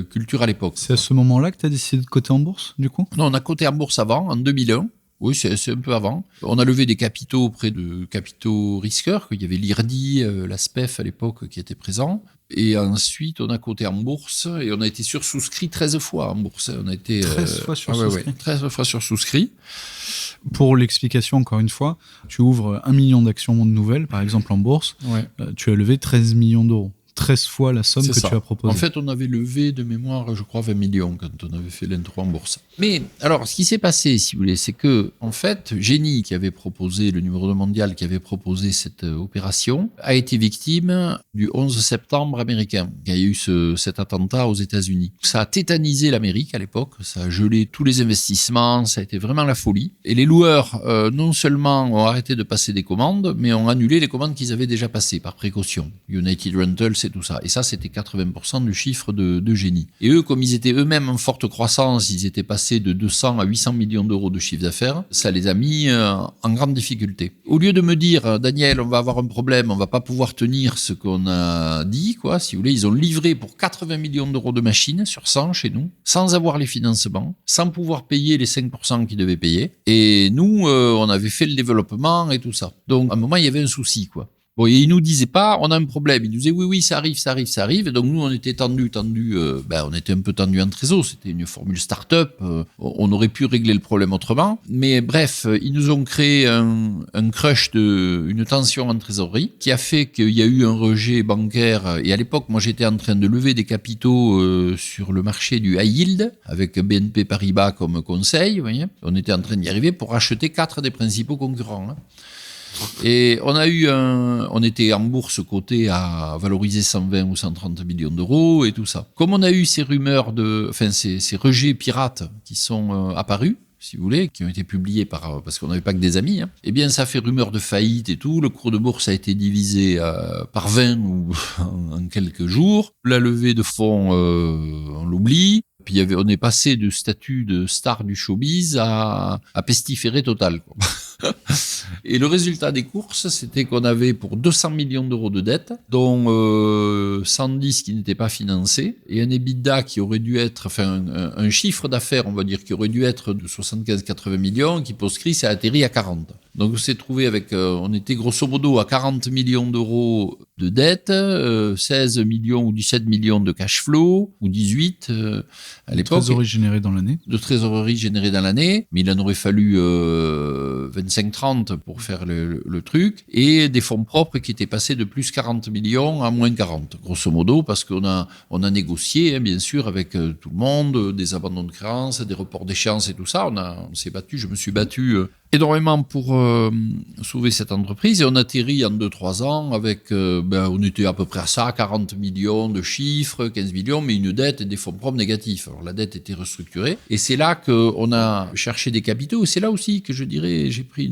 culture à l'époque. C'est à ce moment-là que t'as décidé de coter en bourse, du coup? Non, on a coté en bourse avant, en 2001. Oui, c'est un peu avant. On a levé des capitaux auprès de capitaux risqueurs. Il y avait l'IRDI, la SPEF à l'époque qui était présent. Et ensuite, on a coté en bourse et on a été sursouscrit 13 fois en bourse. On a été 13 fois sursouscrit. 13 fois sursouscrit. Pour l'explication, encore une fois, tu ouvres 1 million d'actions nouvelles, par exemple en bourse. Ouais. Tu as levé 13 millions d'euros. 13 fois la somme que tu as proposée. En fait, on avait levé de mémoire, je crois, 20 millions quand on avait fait l'intro en bourse. Mais alors, ce qui s'est passé, si vous voulez, c'est que, en fait, Génie, qui avait proposé, le numéro 2 mondial, qui avait proposé cette opération, a été victime du 11 septembre américain. Il y a eu cet attentat aux États-Unis. Ça a tétanisé l'Amérique à l'époque, ça a gelé tous les investissements, ça a été vraiment la folie. Et les loueurs, non seulement ont arrêté de passer des commandes, mais ont annulé les commandes qu'ils avaient déjà passées par précaution. United Rentals, c'est tout ça. Et ça, c'était 80% du chiffre de Génie. Et eux, comme ils étaient eux-mêmes en forte croissance, ils étaient passés de 200 à 800 millions d'euros de chiffre d'affaires, ça les a mis en grande difficulté. Au lieu de me dire, Daniel, on va avoir un problème, on va pas pouvoir tenir ce qu'on a dit, quoi, si vous voulez, ils ont livré pour 80 millions d'euros de machines sur 100 chez nous, sans avoir les financements, sans pouvoir payer les 5% qu'ils devaient payer. Et nous, on avait fait le développement et tout ça. Donc, à un moment, il y avait un souci, quoi. Bon, et il nous disait pas, on a un problème. Il nous disait, oui, ça arrive. Et donc, nous, on était on était un peu tendu en trésor. C'était une formule start-up. On aurait pu régler le problème autrement. Mais bref, ils nous ont créé un crush une tension en trésorerie qui a fait qu'il y a eu un rejet bancaire. Et à l'époque, moi, j'étais en train de lever des capitaux sur le marché du high yield avec BNP Paribas comme conseil. Vous voyez, on était en train d'y arriver pour racheter 4 des principaux concurrents. Et on était en bourse cotée à valoriser 120 ou 130 millions d'euros et tout ça. Comme on a eu ces rumeurs ces rejets pirates qui sont apparus, si vous voulez, qui ont été publiés parce qu'on n'avait pas que des amis, eh bien, ça fait rumeur de faillite et tout. Le cours de bourse a été divisé par 20 ou en quelques jours. La levée de fonds, on l'oublie. Puis on est passé de statut de star du showbiz à pestiféré total, quoi. Et le résultat des courses, c'était qu'on avait pour 200 millions d'euros de dettes, dont 110 qui n'étaient pas financés, et un EBITDA qui aurait dû être, un chiffre d'affaires, on va dire, qui aurait dû être de 75-80 millions, qui post-crise a atterri à 40. Donc on s'est trouvé on était grosso modo à 40 millions d'euros de dettes, 16 millions ou 17 millions de cash flow, ou 18 à l'époque. De trésorerie générée dans l'année. De trésorerie générée dans l'année, mais il en aurait fallu 25-30 pour faire le truc, et des fonds propres qui étaient passés de plus 40 millions à moins 40, grosso modo, parce qu'on a négocié, bien sûr, avec tout le monde, des abandons de créances, des reports d'échéance et tout ça. On s'est battu, je me suis battu énormément pour sauver cette entreprise, et on atterrit en 2-3 ans avec, on était à peu près à ça, 40 millions de chiffres, 15 millions, mais une dette et des fonds propres négatifs. Alors la dette était restructurée, et c'est là qu'on a cherché des capitaux, et c'est là aussi que je dirais, j'ai pris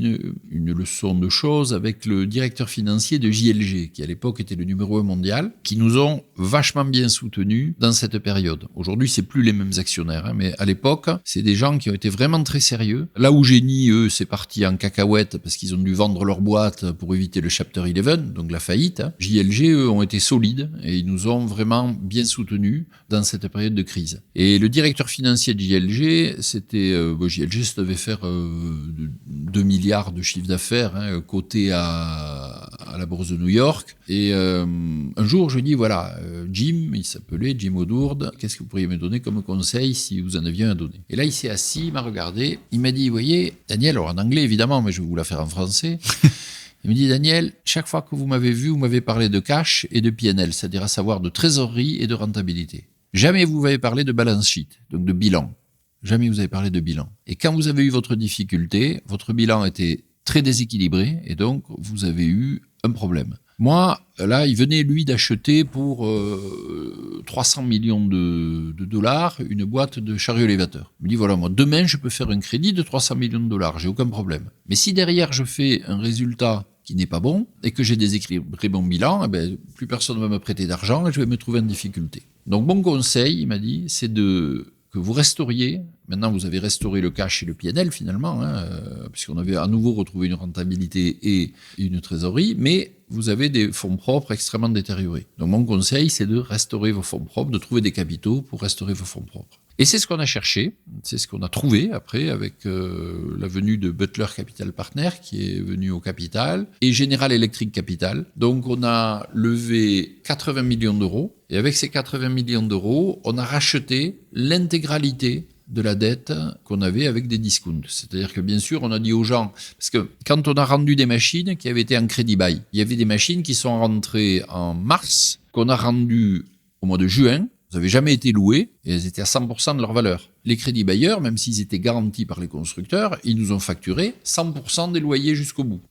une leçon de choses avec le directeur financier de JLG, qui à l'époque était le numéro 1 mondial, qui nous ont vachement bien soutenus dans cette période. Aujourd'hui, c'est plus les mêmes actionnaires, mais à l'époque, c'est des gens qui ont été vraiment très sérieux. Là où Génie, eux, c'est parti en cacahuète parce qu'ils ont dû vendre leur boîte pour éviter le Chapter 11, donc la faillite. JLG, eux, ont été solides et ils nous ont vraiment bien soutenus dans cette période de crise. Et le directeur financier de JLG, JLG, ça devait faire 2 milliards de chiffre d'affaires, coté à la bourse de New York. Et un jour, je dis, Jim, il s'appelait Jim O'Dourde, qu'est-ce que vous pourriez me donner comme conseil si vous en aviez un à donner? Et là, il s'est assis, il m'a regardé, il m'a dit, vous voyez, Daniel, alors en anglais évidemment, mais je vais vous la faire en français. Il me dit, Daniel, chaque fois que vous m'avez vu, vous m'avez parlé de cash et de P&L, c'est-à-dire à savoir de trésorerie et de rentabilité. Jamais vous m'avez parlé de balance sheet, donc de bilan. Jamais vous avez parlé de bilan. Et quand vous avez eu votre difficulté, votre bilan était très déséquilibré et donc vous avez eu un problème. Moi, là, il venait, lui, d'acheter pour 300 millions de dollars une boîte de chariots élévateurs. Il me dit, voilà, moi, demain, je peux faire un crédit de 300 millions de dollars, j'ai aucun problème. Mais si derrière, je fais un résultat qui n'est pas bon et que j'ai déséquilibré mon bilan, plus personne ne va me prêter d'argent et je vais me trouver en difficulté. Donc, mon conseil, il m'a dit, c'est que vous restauriez, maintenant vous avez restauré le cash et le P&L finalement, puisqu'on avait à nouveau retrouvé une rentabilité et une trésorerie, mais vous avez des fonds propres extrêmement détériorés. Donc mon conseil, c'est de restaurer vos fonds propres, de trouver des capitaux pour restaurer vos fonds propres. Et c'est ce qu'on a cherché, c'est ce qu'on a trouvé après avec la venue de Butler Capital Partners qui est venu au capital et General Electric Capital. Donc on a levé 80 millions d'euros et avec ces 80 millions d'euros, on a racheté l'intégralité de la dette qu'on avait avec des discounts. C'est-à-dire que bien sûr, on a dit aux gens, parce que quand on a rendu des machines qui avaient été en crédit bail, il y avait des machines qui sont rentrées en mars, qu'on a rendues au mois de juin, elles n'avaient jamais été louées et elles étaient à 100% de leur valeur. Les crédits bailleurs, même s'ils étaient garantis par les constructeurs, ils nous ont facturé 100% des loyers jusqu'au bout.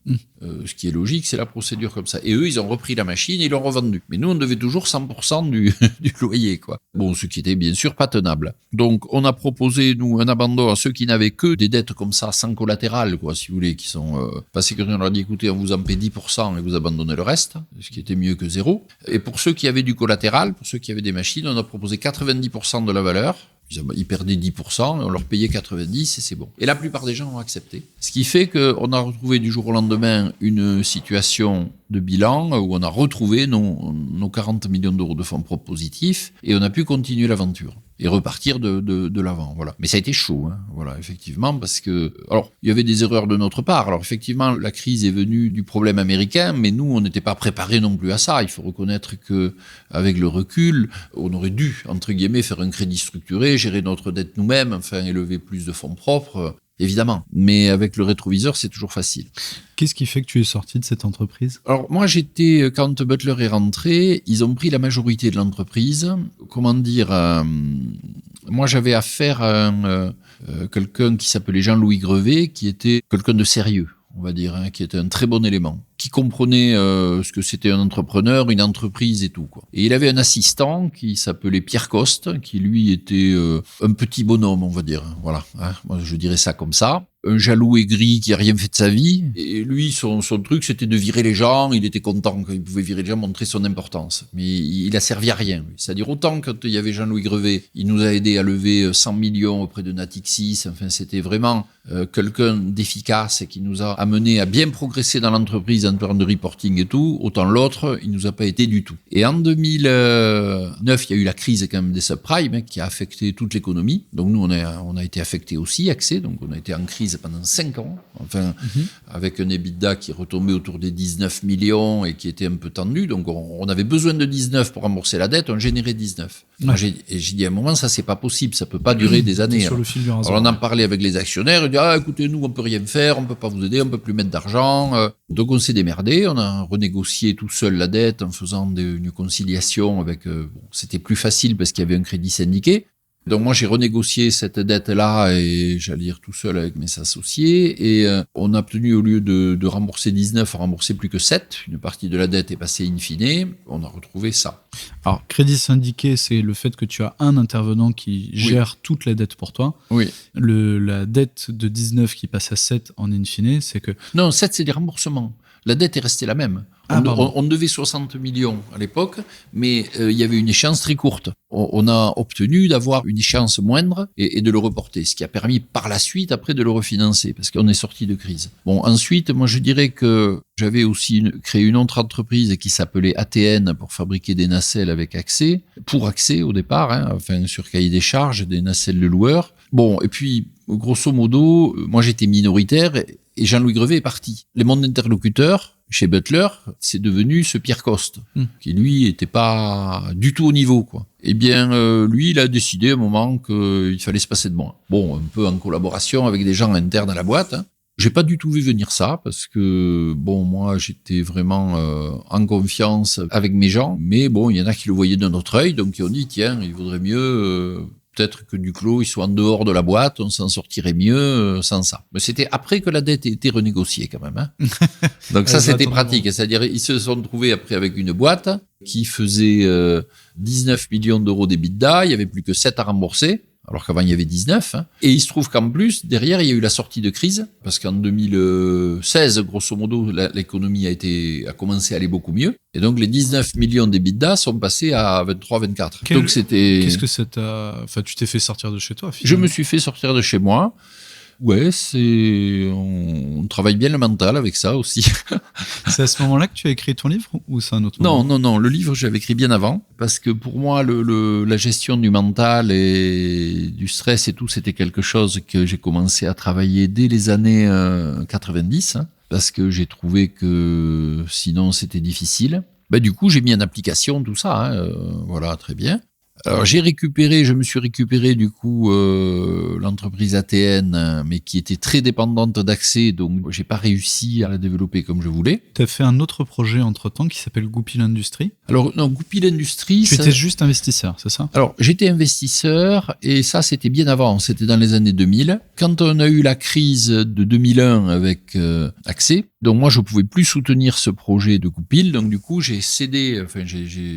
Ce qui est logique, c'est la procédure comme ça. Et eux, ils ont repris la machine et ils l'ont revendue. Mais nous, on devait toujours 100% du loyer, quoi. Bon, ce qui était bien sûr pas tenable. Donc, on a proposé, nous, un abandon à ceux qui n'avaient que des dettes comme ça, sans collatéral, quoi, si vous voulez, qui sont pas sécurisées. On leur a dit, écoutez, on vous en paie 10% et vous abandonnez le reste, ce qui était mieux que zéro. Et pour ceux qui avaient du collatéral, pour ceux qui avaient des machines, on a proposé 90% de la valeur. Ils perdaient 10%, on leur payait 90% et c'est bon. Et la plupart des gens ont accepté. Ce qui fait qu'on a retrouvé du jour au lendemain une situation de bilan où on a retrouvé nos 40 millions d'euros de fonds propres positifs et on a pu continuer l'aventure. et repartir de l'avant. Voilà. Mais ça a été chaud, hein, voilà, effectivement, parce que alors il y avait des erreurs de notre part. Alors effectivement, la crise est venue du problème américain, mais nous on n'était pas préparés non plus à ça. Il faut reconnaître que avec le recul, on aurait dû entre guillemets faire un crédit structuré, gérer notre dette nous-mêmes, enfin élever plus de fonds propres. Évidemment, mais avec le rétroviseur, c'est toujours facile. Qu'est-ce qui fait que tu es sorti de cette entreprise ? Alors moi, quand Butler est rentré, ils ont pris la majorité de l'entreprise. Comment dire, moi j'avais affaire à quelqu'un qui s'appelait Jean-Louis Grevet, qui était quelqu'un de sérieux, on va dire, hein, qui était un très bon élément, qui comprenait ce que c'était un entrepreneur, une entreprise et tout, quoi. Et il avait un assistant qui s'appelait Pierre Coste, qui lui était un petit bonhomme, on va dire. Voilà, hein, moi je dirais ça comme ça. Un jaloux aigri qui a rien fait de sa vie. Et lui, son truc, c'était de virer les gens. Il était content quand il pouvait virer les gens, montrer son importance. Mais il a servi à rien. C'est-à-dire autant quand il y avait Jean-Louis Grevet, il nous a aidé à lever 100 millions auprès de Natixis. Enfin, c'était vraiment quelqu'un d'efficace et qui nous a amené à bien progresser dans l'entreprise en termes de reporting et tout. Autant l'autre, il nous a pas été du tout. Et en 2009, il y a eu la crise quand même des subprimes, hein, qui a affecté toute l'économie. Donc nous, on a été affecté aussi, Accès. Donc on a été en crise pendant 5 ans, enfin, avec un EBITDA qui est retombé autour des 19 millions et qui était un peu tendu. Donc, on avait besoin de 19 pour rembourser la dette, on générait 19. Ouais. J'ai dit à un moment, ça, c'est pas possible, ça peut pas durer des années. Sur le fil du rasoir. Alors, on en parlait avec les actionnaires, ils disaient, écoutez, nous, on peut rien faire, on peut pas vous aider, on peut plus mettre d'argent. Donc, on s'est démerdé, on a renégocié tout seul la dette en faisant une conciliation avec, c'était plus facile parce qu'il y avait un crédit syndiqué. Donc moi j'ai renégocié cette dette-là et j'allais dire tout seul avec mes associés et on a obtenu au lieu de rembourser 19, on a remboursé plus que 7. Une partie de la dette est passée in fine, on a retrouvé ça. Alors crédit syndiqué, c'est le fait que tu as un intervenant qui gère toute la dette pour toi. Oui. La dette de 19 qui passe à 7 en in fine, c'est que... Non, 7 c'est des remboursements. La dette est restée la même. On devait 60 millions à l'époque, mais il y avait une échéance très courte. On a obtenu d'avoir une échéance moindre et de le reporter, ce qui a permis par la suite après de le refinancer, parce qu'on est sorti de crise. Bon, ensuite, moi je dirais que j'avais aussi créé une autre entreprise qui s'appelait ATN pour fabriquer des nacelles avec Accès, pour Accès au départ, hein, enfin sur cahier des charges, des nacelles de loueurs. Bon, et puis grosso modo, moi j'étais minoritaire et Jean-Louis Grevet est parti. Les mondes d'interlocuteurs chez Butler, c'est devenu ce Pierre Coste, qui lui était pas du tout au niveau, quoi. Eh bien, lui, il a décidé à un moment qu'il fallait se passer de moi. Bon, un peu en collaboration avec des gens internes à la boîte, hein. J'ai pas du tout vu venir ça, parce que, bon, moi, j'étais vraiment en confiance avec mes gens, mais bon, il y en a qui le voyaient d'un autre œil, donc ils ont dit, tiens, il vaudrait mieux... peut-être que Duclos, il soit en dehors de la boîte, on s'en sortirait mieux sans ça. Mais c'était après que la dette ait été renégociée quand même. Hein. Donc ça, c'était pratique. C'est-à-dire, ils se sont trouvés après avec une boîte qui faisait 19 millions d'euros d'EBITDA, il y avait plus que 7 à rembourser, alors qu'avant il y avait 19. Hein. Et il se trouve qu'en plus, derrière, il y a eu la sortie de crise, parce qu'en 2016, grosso modo, l'économie a commencé à aller beaucoup mieux. Et donc, les 19 millions d'EBITDA sont passés à 23, 24. Donc, c'était... Qu'est-ce que ça t'a... Enfin, tu t'es fait sortir de chez toi, finalement. Je me suis fait sortir de chez moi. Ouais, on travaille bien le mental avec ça aussi. C'est à ce moment-là que tu as écrit ton livre ou c'est un autre moment ? Non. Le livre, j'avais écrit bien avant. Parce que pour moi, la gestion du mental et du stress et tout, c'était quelque chose que j'ai commencé à travailler dès les années 90. Hein, parce que j'ai trouvé que sinon, c'était difficile. Du coup, j'ai mis en application tout ça. Hein, voilà, très bien. Alors je me suis récupéré du coup l'entreprise ATN, mais qui était très dépendante d'Accès, donc j'ai pas réussi à la développer comme je voulais. Tu as fait un autre projet entre-temps qui s'appelle Goupil Industries. Alors non, Goupil Industries... Tu étais juste investisseur, c'est ça ? Alors j'étais investisseur et ça c'était bien avant, c'était dans les années 2000. Quand on a eu la crise de 2001 avec Accès, donc moi je pouvais plus soutenir ce projet de Goupil, donc du coup j'ai cédé, enfin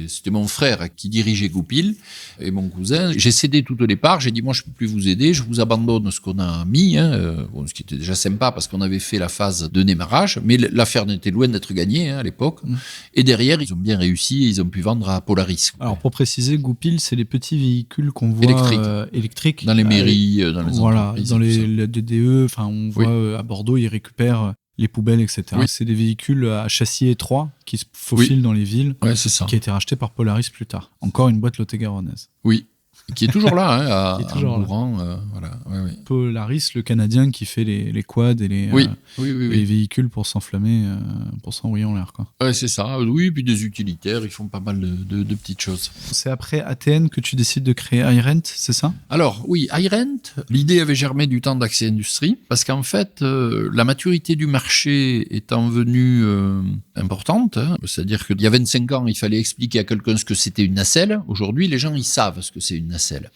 c'était mon frère qui dirigeait Goupil, et mon cousin, j'ai cédé toutes les parts, j'ai dit moi je peux plus vous aider, je vous abandonne ce qu'on a mis, hein, ce qui était déjà sympa parce qu'on avait fait la phase de démarrage, mais l'affaire n'était loin d'être gagnée à l'époque, et derrière ils ont bien réussi et ils ont pu vendre à Polaris. Alors pour préciser, Goupil c'est les petits véhicules qu'on voit électriques dans les mairies, dans les entreprises. Dans la DDE, enfin on voit à Bordeaux ils récupèrent les poubelles, etc. Oui. C'est des véhicules à châssis étroit qui se faufilent dans les villes, ouais, c'est ça. Qui a été racheté par Polaris plus tard. Encore une boîte lot-et-garonnaise. Oui. Qui est toujours là, hein, Qui est toujours à Bourran. Voilà. Ouais. Polaris, le Canadien qui fait les quads et les véhicules pour s'enflammer, pour s'envoyer en l'air, quoi. Ouais, c'est ça. Oui, puis des utilitaires, ils font pas mal de petites choses. C'est après ATN que tu décides de créer iRent, c'est ça? Alors, oui, iRent, l'idée avait germé du temps d'Accès Industrie, parce qu'en fait, la maturité du marché étant venue importante, hein, c'est-à-dire qu'il y a 25 ans, il fallait expliquer à quelqu'un ce que c'était une nacelle. Aujourd'hui, les gens, ils savent ce que c'est une nacelle.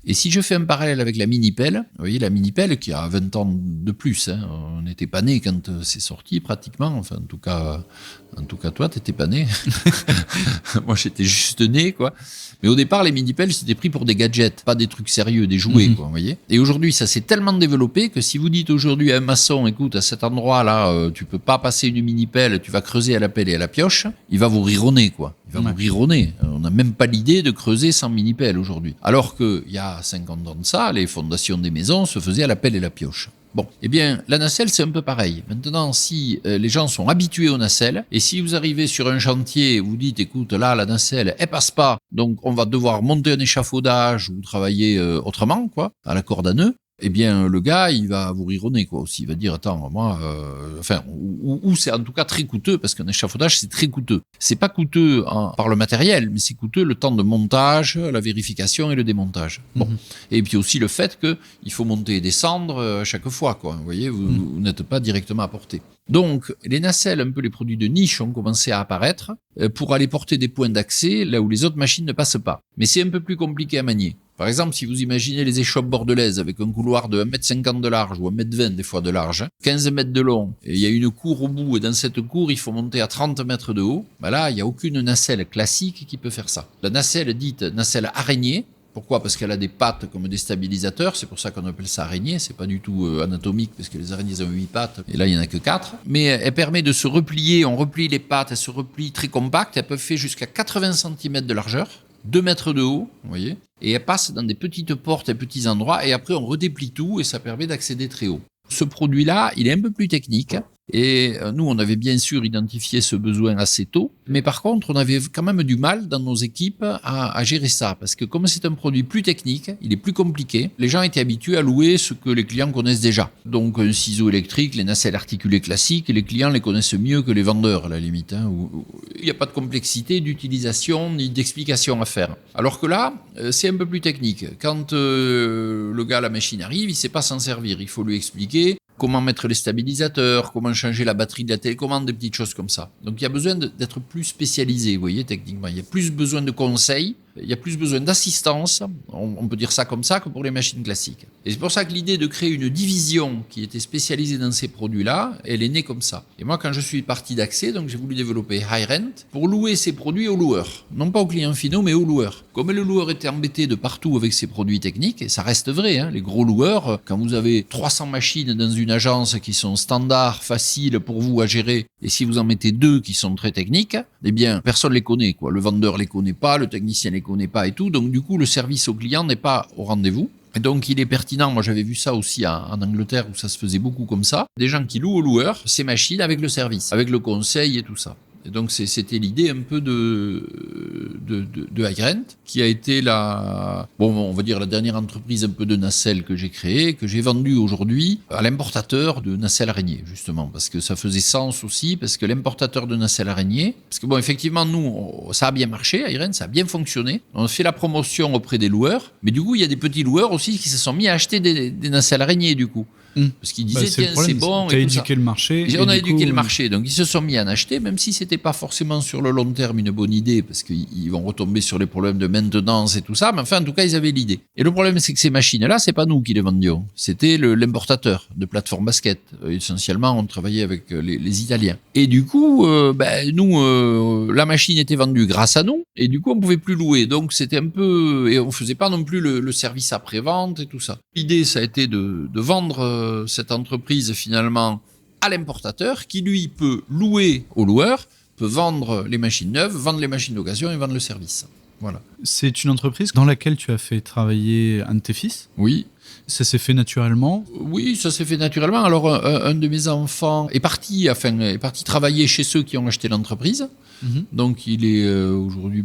Et si je fais un parallèle avec la mini-pelle, vous voyez, la mini-pelle qui a 20 ans de plus, hein, on n'était pas né quand c'est sorti pratiquement, enfin en tout cas toi, t'étais pas né. Moi, j'étais juste né, quoi. Mais au départ, les mini-pelles, c'était pris pour des gadgets, pas des trucs sérieux, des jouets, quoi, vous voyez. Et aujourd'hui, ça s'est tellement développé que si vous dites aujourd'hui à un maçon, écoute, à cet endroit-là, tu peux pas passer une mini-pelle, tu vas creuser à la pelle et à la pioche, il va vous rironner, quoi. Il va vous rironner. On n'a même pas l'idée de creuser sans mini-pelle aujourd'hui. Alors qu'il y a 50 ans de ça, les fondations des maisons se faisaient à la pelle et la pioche. Bon, eh bien, la nacelle, c'est un peu pareil. Maintenant, si les gens sont habitués aux nacelles, et si vous arrivez sur un chantier, vous dites, écoute, là, la nacelle, elle passe pas, donc on va devoir monter un échafaudage ou travailler autrement, quoi, à la corde à nœuds, eh bien, le gars, il va vous rironner, quoi, aussi. Il va dire, attends, moi, ou c'est en tout cas très coûteux, parce qu'un échafaudage, c'est très coûteux. C'est pas coûteux par le matériel, mais c'est coûteux le temps de montage, la vérification et le démontage. Bon. Et puis aussi le fait qu'il faut monter et descendre à chaque fois, quoi. Vous voyez, vous n'êtes pas directement à portée. Donc, les nacelles, un peu les produits de niche, ont commencé à apparaître pour aller porter des points d'accès là où les autres machines ne passent pas. Mais c'est un peu plus compliqué à manier. Par exemple, si vous imaginez les échoppes bordelaises avec un couloir de 1,50 m de large ou 1,20 m des fois de large, 15 mètres de long, et il y a une cour au bout, et dans cette cour, il faut monter à 30 mètres de haut, ben là, il n'y a aucune nacelle classique qui peut faire ça. La nacelle dite nacelle araignée, pourquoi ? Parce qu'elle a des pattes comme des stabilisateurs, c'est pour ça qu'on appelle ça araignée, c'est pas du tout anatomique, parce que les araignées ont 8 pattes, et là il n'y en a que 4. Mais elle permet de se replier, on replie les pattes, elle se replie très compacte, elle peut faire jusqu'à 80 cm de largeur, 2 mètres de haut, vous voyez, et elle passe dans des petites portes et petits endroits, et après on redéplie tout, et ça permet d'accéder très haut. Ce produit-là, il est un peu plus technique, et nous, on avait bien sûr identifié ce besoin assez tôt, mais par contre, on avait quand même du mal dans nos équipes à gérer ça, parce que comme c'est un produit plus technique, il est plus compliqué, les gens étaient habitués à louer ce que les clients connaissent déjà. Donc un ciseau électrique, les nacelles articulées classiques, les clients les connaissent mieux que les vendeurs à la limite, hein, où il n'y a pas de complexité d'utilisation ni d'explication à faire. Alors que là, c'est un peu plus technique. Quand le gars à la machine arrive, il ne sait pas s'en servir, il faut lui expliquer comment mettre les stabilisateurs, comment changer la batterie de la télécommande, des petites choses comme ça. Donc il y a besoin d'être plus spécialisé, vous voyez, techniquement. Il y a plus besoin de conseils, il y a plus besoin d'assistance, on peut dire ça comme ça, que pour les machines classiques. Et c'est pour ça que l'idée de créer une division qui était spécialisée dans ces produits-là, elle est née comme ça. Et moi, quand je suis parti d'Accès, donc j'ai voulu développer iRent pour louer ces produits aux loueurs. Non pas aux clients finaux, mais aux loueurs. Comme le loueur était embêté de partout avec ses produits techniques, et ça reste vrai, hein, les gros loueurs, quand vous avez 300 machines dans une agence qui sont standards, faciles pour vous à gérer, et si vous en mettez 2 qui sont très techniques, eh bien, personne les connaît, quoi. Le vendeur les connaît pas, le technicien les connaît pas et tout, donc du coup, le service au client n'est pas au rendez-vous. Et donc, il est pertinent, moi j'avais vu ça aussi en Angleterre où ça se faisait beaucoup comme ça, des gens qui louent aux loueurs ces machines avec le service, avec le conseil et tout ça. Et donc c'était l'idée un peu de iRent, qui a été on va dire la dernière entreprise un peu de nacelle que j'ai créée, que j'ai vendue aujourd'hui à l'importateur de nacelle araignée, justement, parce que ça faisait sens aussi, parce que l'importateur de nacelle araignée, parce que bon, effectivement, nous, ça a bien marché, iRent, ça a bien fonctionné, on a fait la promotion auprès des loueurs, mais du coup, il y a des petits loueurs aussi qui se sont mis à acheter des nacelles araignées, du coup. Parce qu'ils disaient, tiens, c'est bon. Tu as éduqué le marché. On a éduqué le marché. Donc, ils se sont mis à en acheter, même si c'était pas forcément sur le long terme une bonne idée, parce qu'ils vont retomber sur les problèmes de maintenance et tout ça. Mais enfin, en tout cas, ils avaient l'idée. Et le problème, c'est que ces machines-là, c'est pas nous qui les vendions. C'était l'importateur de plateforme basket. Essentiellement, on travaillait avec les Italiens. Et du coup, nous, la machine était vendue grâce à nous. Et du coup, on pouvait plus louer. Donc, c'était un peu, et on faisait pas non plus le service après-vente et tout ça. L'idée, ça a été de vendre cette entreprise finalement à l'importateur qui lui peut louer au loueur, peut vendre les machines neuves, vendre les machines d'occasion et vendre le service. Voilà. C'est une entreprise dans laquelle tu as fait travailler un de tes fils. Oui. Ça s'est fait naturellement. Oui, ça s'est fait naturellement. Alors, un de mes enfants est parti travailler chez ceux qui ont acheté l'entreprise. Donc, il est aujourd'hui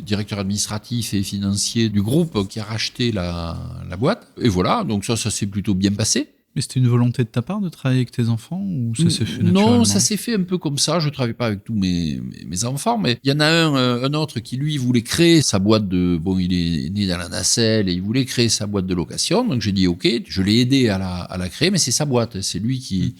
directeur administratif et financier du groupe qui a racheté la boîte. Et voilà, donc ça s'est plutôt bien passé. Mais c'était une volonté de ta part de travailler avec tes enfants ou ça s'est fait naturellement? Non, ça s'est fait un peu comme ça. Je ne travaille pas avec tous mes enfants, mais il y en a un autre qui, lui, voulait créer sa boîte de... Bon, il est né dans la nacelle et il voulait créer sa boîte de location. Donc, j'ai dit OK, je l'ai aidé à la créer, mais c'est sa boîte. C'est lui qui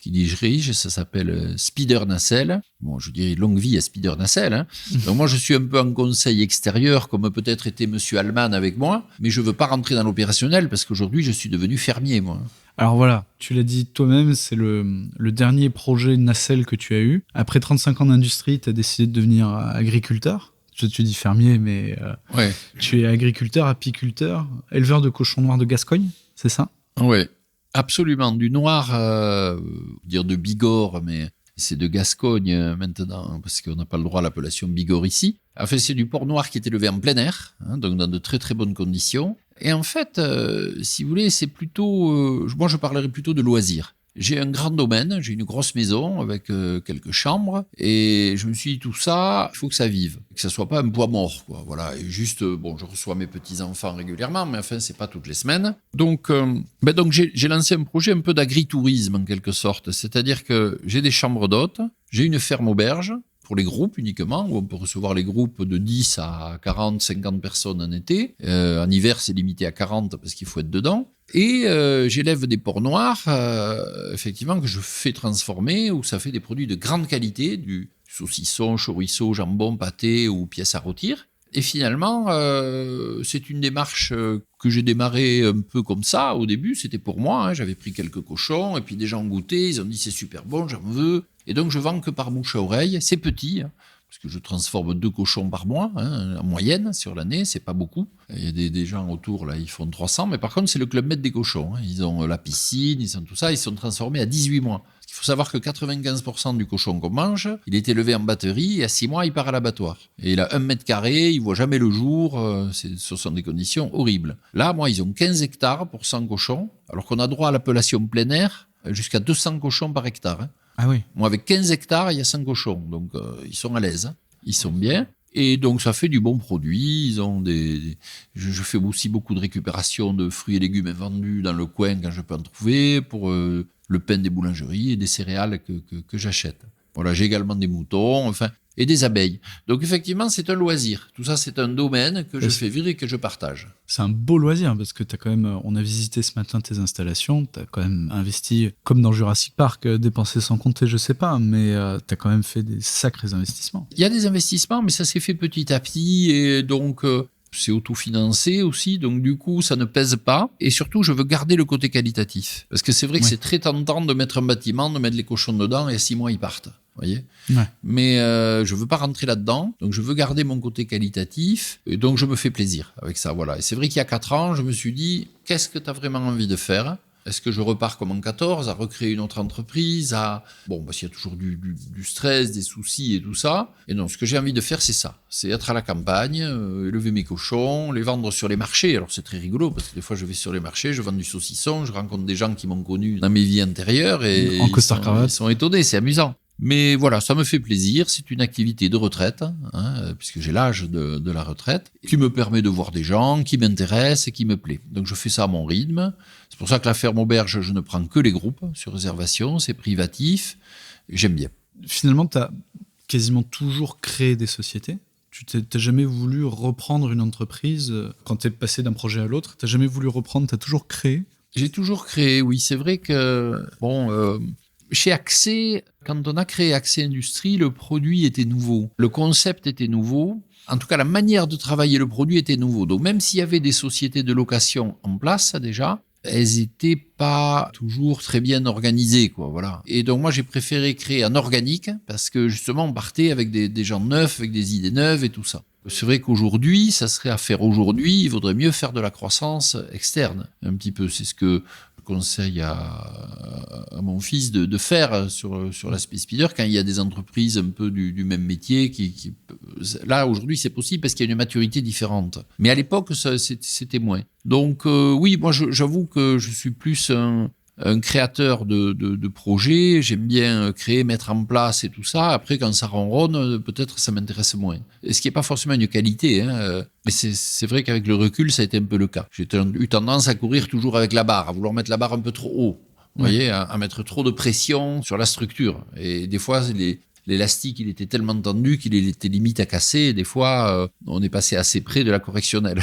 dirige, ça s'appelle Spider Nacelle. Bon, je dirais longue vie à Spider Nacelle. Hein. Donc moi, je suis un peu en conseil extérieur, comme peut-être était Monsieur Allman avec moi, mais je veux pas rentrer dans l'opérationnel parce qu'aujourd'hui, je suis devenu fermier, moi. Alors voilà, tu l'as dit toi-même, c'est le dernier projet nacelle que tu as eu. Après 35 ans d'industrie, tu as décidé de devenir agriculteur. Je te dis fermier, mais Ouais. Tu es agriculteur, apiculteur, éleveur de cochons noirs de Gascogne, c'est ça? Ouais. Absolument, du noir, dire de Bigorre, mais c'est de Gascogne maintenant, parce qu'on n'a pas le droit à l'appellation Bigorre ici. Enfin, c'est du porc noir qui est élevé en plein air, hein, donc dans de très très bonnes conditions. Et en fait, si vous voulez, c'est plutôt... moi, je parlerai plutôt de loisirs. J'ai un grand domaine, j'ai une grosse maison avec quelques chambres, et je me suis dit, tout ça, il faut que ça vive, que ça soit pas un poids mort, quoi. Voilà. Et juste, bon, je reçois mes petits-enfants régulièrement, mais enfin, c'est pas toutes les semaines. Donc j'ai lancé un projet un peu d'agritourisme, en quelque sorte. C'est-à-dire que j'ai des chambres d'hôtes, j'ai une ferme auberge, pour les groupes uniquement, où on peut recevoir les groupes de 10 à 40, 50 personnes en été. En hiver, c'est limité à 40 parce qu'il faut être dedans. Et j'élève des porcs noirs, effectivement, que je fais transformer, où ça fait des produits de grande qualité, du saucisson, chorizo, jambon, pâté ou pièces à rôtir. Et finalement, c'est une démarche que j'ai démarrée un peu comme ça. Au début, c'était pour moi. Hein, j'avais pris quelques cochons, et puis des gens goûtaient, ils ont dit c'est super bon, j'en veux. Et donc, je vends que par bouche à oreille. C'est petit, hein, parce que je transforme 2 cochons par mois, hein, en moyenne, sur l'année, c'est pas beaucoup. Il y a des gens autour, là, ils font 300, mais par contre, c'est le Club Med des cochons. Hein. Ils ont la piscine, ils ont tout ça, ils sont transformés à 18 mois. Il faut savoir que 95% du cochon qu'on mange, il est élevé en batterie et à 6 mois, il part à l'abattoir. Et il a 1 mètre carré, il voit jamais le jour, ce sont des conditions horribles. Là, moi, ils ont 15 hectares pour 100 cochons, alors qu'on a droit à l'appellation plein air jusqu'à 200 cochons par hectare. Hein. Ah oui. Moi, avec 15 hectares, il y a 100 cochons, donc ils sont à l'aise, hein. Ils sont bien. Et donc, ça fait du bon produit. Ils ont je fais aussi beaucoup de récupération de fruits et légumes invendus dans le coin quand je peux en trouver pour le pain des boulangeries et des céréales que j'achète. Voilà, j'ai également des moutons, enfin, et des abeilles. Donc, effectivement, c'est un loisir. Tout ça, c'est un domaine que je fais vivre et que je partage. C'est un beau loisir parce que t'as quand même, on a visité ce matin tes installations, t'as quand même investi, comme dans Jurassic Park, dépensé sans compter, je sais pas, mais t'as quand même fait des sacrés investissements. Il y a des investissements, mais ça s'est fait petit à petit et donc... c'est autofinancé aussi, donc du coup, ça ne pèse pas. Et surtout, je veux garder le côté qualitatif. Parce que c'est vrai que c'est très tentant de mettre un bâtiment, de mettre les cochons dedans, et à 6 mois, ils partent. Voyez. Ouais. Mais je veux pas rentrer là-dedans, donc je veux garder mon côté qualitatif, et donc je me fais plaisir avec ça. Voilà. Et c'est vrai qu'il y a 4 ans, je me suis dit, qu'est-ce que tu as vraiment envie de faire ? Est-ce que je repars comme en 14, à recréer une autre entreprise, Bon, parce qu'il y a toujours du stress, des soucis et tout ça. Et non, ce que j'ai envie de faire, c'est ça. C'est être à la campagne, élever mes cochons, les vendre sur les marchés. Alors, c'est très rigolo, parce que des fois, je vais sur les marchés, je vends du saucisson, je rencontre des gens qui m'ont connu dans mes vies antérieures et en costard-cravate. Ils sont étonnés, c'est amusant. Mais voilà, ça me fait plaisir, c'est une activité de retraite, hein, puisque j'ai l'âge de la retraite, qui me permet de voir des gens, qui m'intéressent et qui me plaît. Donc je fais ça à mon rythme. C'est pour ça que la ferme auberge, je ne prends que les groupes sur réservation, c'est privatif, j'aime bien. Finalement, tu as quasiment toujours créé des sociétés. Tu n'as jamais voulu reprendre une entreprise quand tu es passé d'un projet à l'autre. Tu n'as jamais voulu reprendre, tu as toujours créé. J'ai toujours créé, oui. C'est vrai que, chez Accès, quand on a créé Accès Industrie, le produit était nouveau. Le concept était nouveau. En tout cas, la manière de travailler le produit était nouveau. Donc, même s'il y avait des sociétés de location en place déjà, elles n'étaient pas toujours très bien organisées, quoi. Voilà. Et donc, moi, j'ai préféré créer en organique parce que justement, on partait avec des gens neufs, avec des idées neuves et tout ça. C'est vrai qu'aujourd'hui, ça serait à faire aujourd'hui. Il vaudrait mieux faire de la croissance externe, un petit peu. C'est ce que je conseille à mon fils de faire sur l'aspect Spider quand il y a des entreprises un peu du même métier qui Là, aujourd'hui, c'est possible parce qu'il y a une maturité différente. Mais à l'époque, c'était moins. Donc, oui, moi, j'avoue que je suis plus un créateur de projets. J'aime bien créer, mettre en place et tout ça. Après, quand ça ronronne, peut-être ça m'intéresse moins. Et ce qui n'est pas forcément une qualité, hein. Mais c'est vrai qu'avec le recul, ça a été un peu le cas. J'ai eu tendance à courir toujours avec la barre, à vouloir mettre la barre un peu trop haut. Vous voyez, à mettre trop de pression sur la structure. Et des fois, l'élastique, il était tellement tendu qu'il était limite à casser. Et des fois, on est passé assez près de la correctionnelle.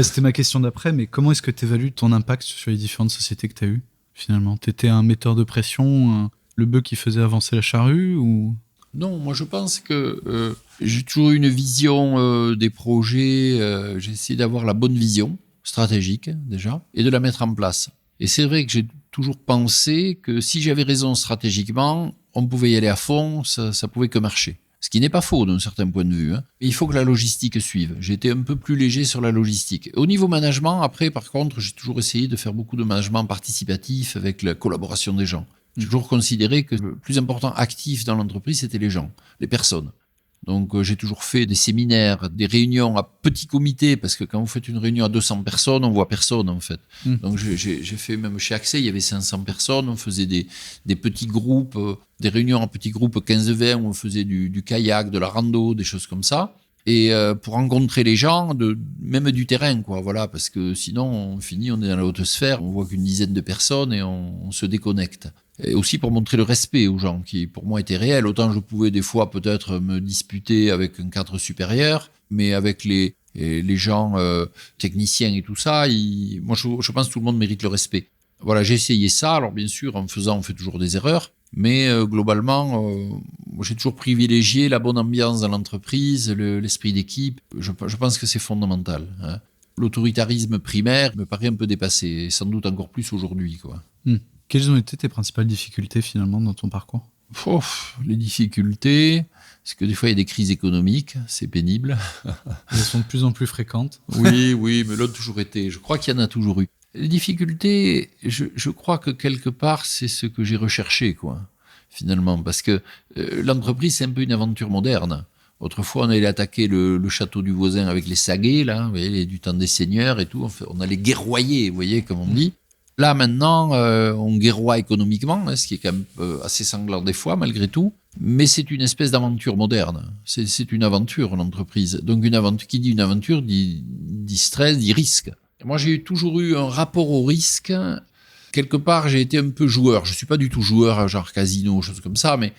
C'était ma question d'après, mais comment est-ce que tu évalues ton impact sur les différentes sociétés que tu as eues, finalement? Tu étais un metteur de pression, le bœuf qui faisait avancer la charrue ou... Non, moi je pense que j'ai toujours eu une vision des projets. J'ai essayé d'avoir la bonne vision stratégique déjà et de la mettre en place. Et c'est vrai que j'ai toujours pensé que si j'avais raison stratégiquement, on pouvait y aller à fond, ça pouvait que marcher. Ce qui n'est pas faux d'un certain point de vue, hein. Mais il faut que la logistique suive. J'ai été un peu plus léger sur la logistique. Au niveau management, après, par contre, j'ai toujours essayé de faire beaucoup de management participatif avec la collaboration des gens. J'ai toujours considéré que le plus important actif dans l'entreprise, c'était les gens, les personnes. Donc, j'ai toujours fait des séminaires, des réunions à petits comités, parce que quand vous faites une réunion à 200 personnes, on voit personne, en fait. Donc, j'ai fait, même chez Accès, il y avait 500 personnes, on faisait des petits groupes, des réunions en petits groupes 15-20, où on faisait du kayak, de la rando, des choses comme ça. Et pour rencontrer les gens, même du terrain, quoi, voilà, parce que sinon, on est dans la haute sphère, on voit qu'une dizaine de personnes et on se déconnecte. Et aussi pour montrer le respect aux gens, qui pour moi était réel. Autant je pouvais des fois peut-être me disputer avec un cadre supérieur, mais avec les gens techniciens et tout ça, moi je pense que tout le monde mérite le respect. Voilà, j'ai essayé ça. Alors bien sûr, en faisant, on fait toujours des erreurs, mais globalement, j'ai toujours privilégié la bonne ambiance dans l'entreprise, l'esprit d'équipe. Je pense que c'est fondamental, hein. L'autoritarisme primaire me paraît un peu dépassé, et sans doute encore plus aujourd'hui, quoi. Quelles ont été tes principales difficultés finalement dans ton parcours? Les difficultés, c'est que des fois il y a des crises économiques, c'est pénible. Elles sont de plus en plus fréquentes. Oui, mais l'autre toujours été. Je crois qu'il y en a toujours eu. Les difficultés, je crois que quelque part c'est ce que j'ai recherché, quoi, finalement, parce que l'entreprise c'est un peu une aventure moderne. Autrefois, on allait attaquer le château du voisin avec les saguets, là, vous voyez, du temps des seigneurs et tout. On allait guerroyer, vous voyez, comme on dit. Là, maintenant, on guerroie économiquement, hein, ce qui est quand même assez sanglant des fois, malgré tout. Mais c'est une espèce d'aventure moderne. C'est une aventure, l'entreprise. Donc, une aventure, qui dit une aventure, dit stress, dit risque. Et moi, j'ai toujours eu un rapport au risque. Quelque part, j'ai été un peu joueur. Je suis pas du tout joueur, genre casino, choses comme ça, mais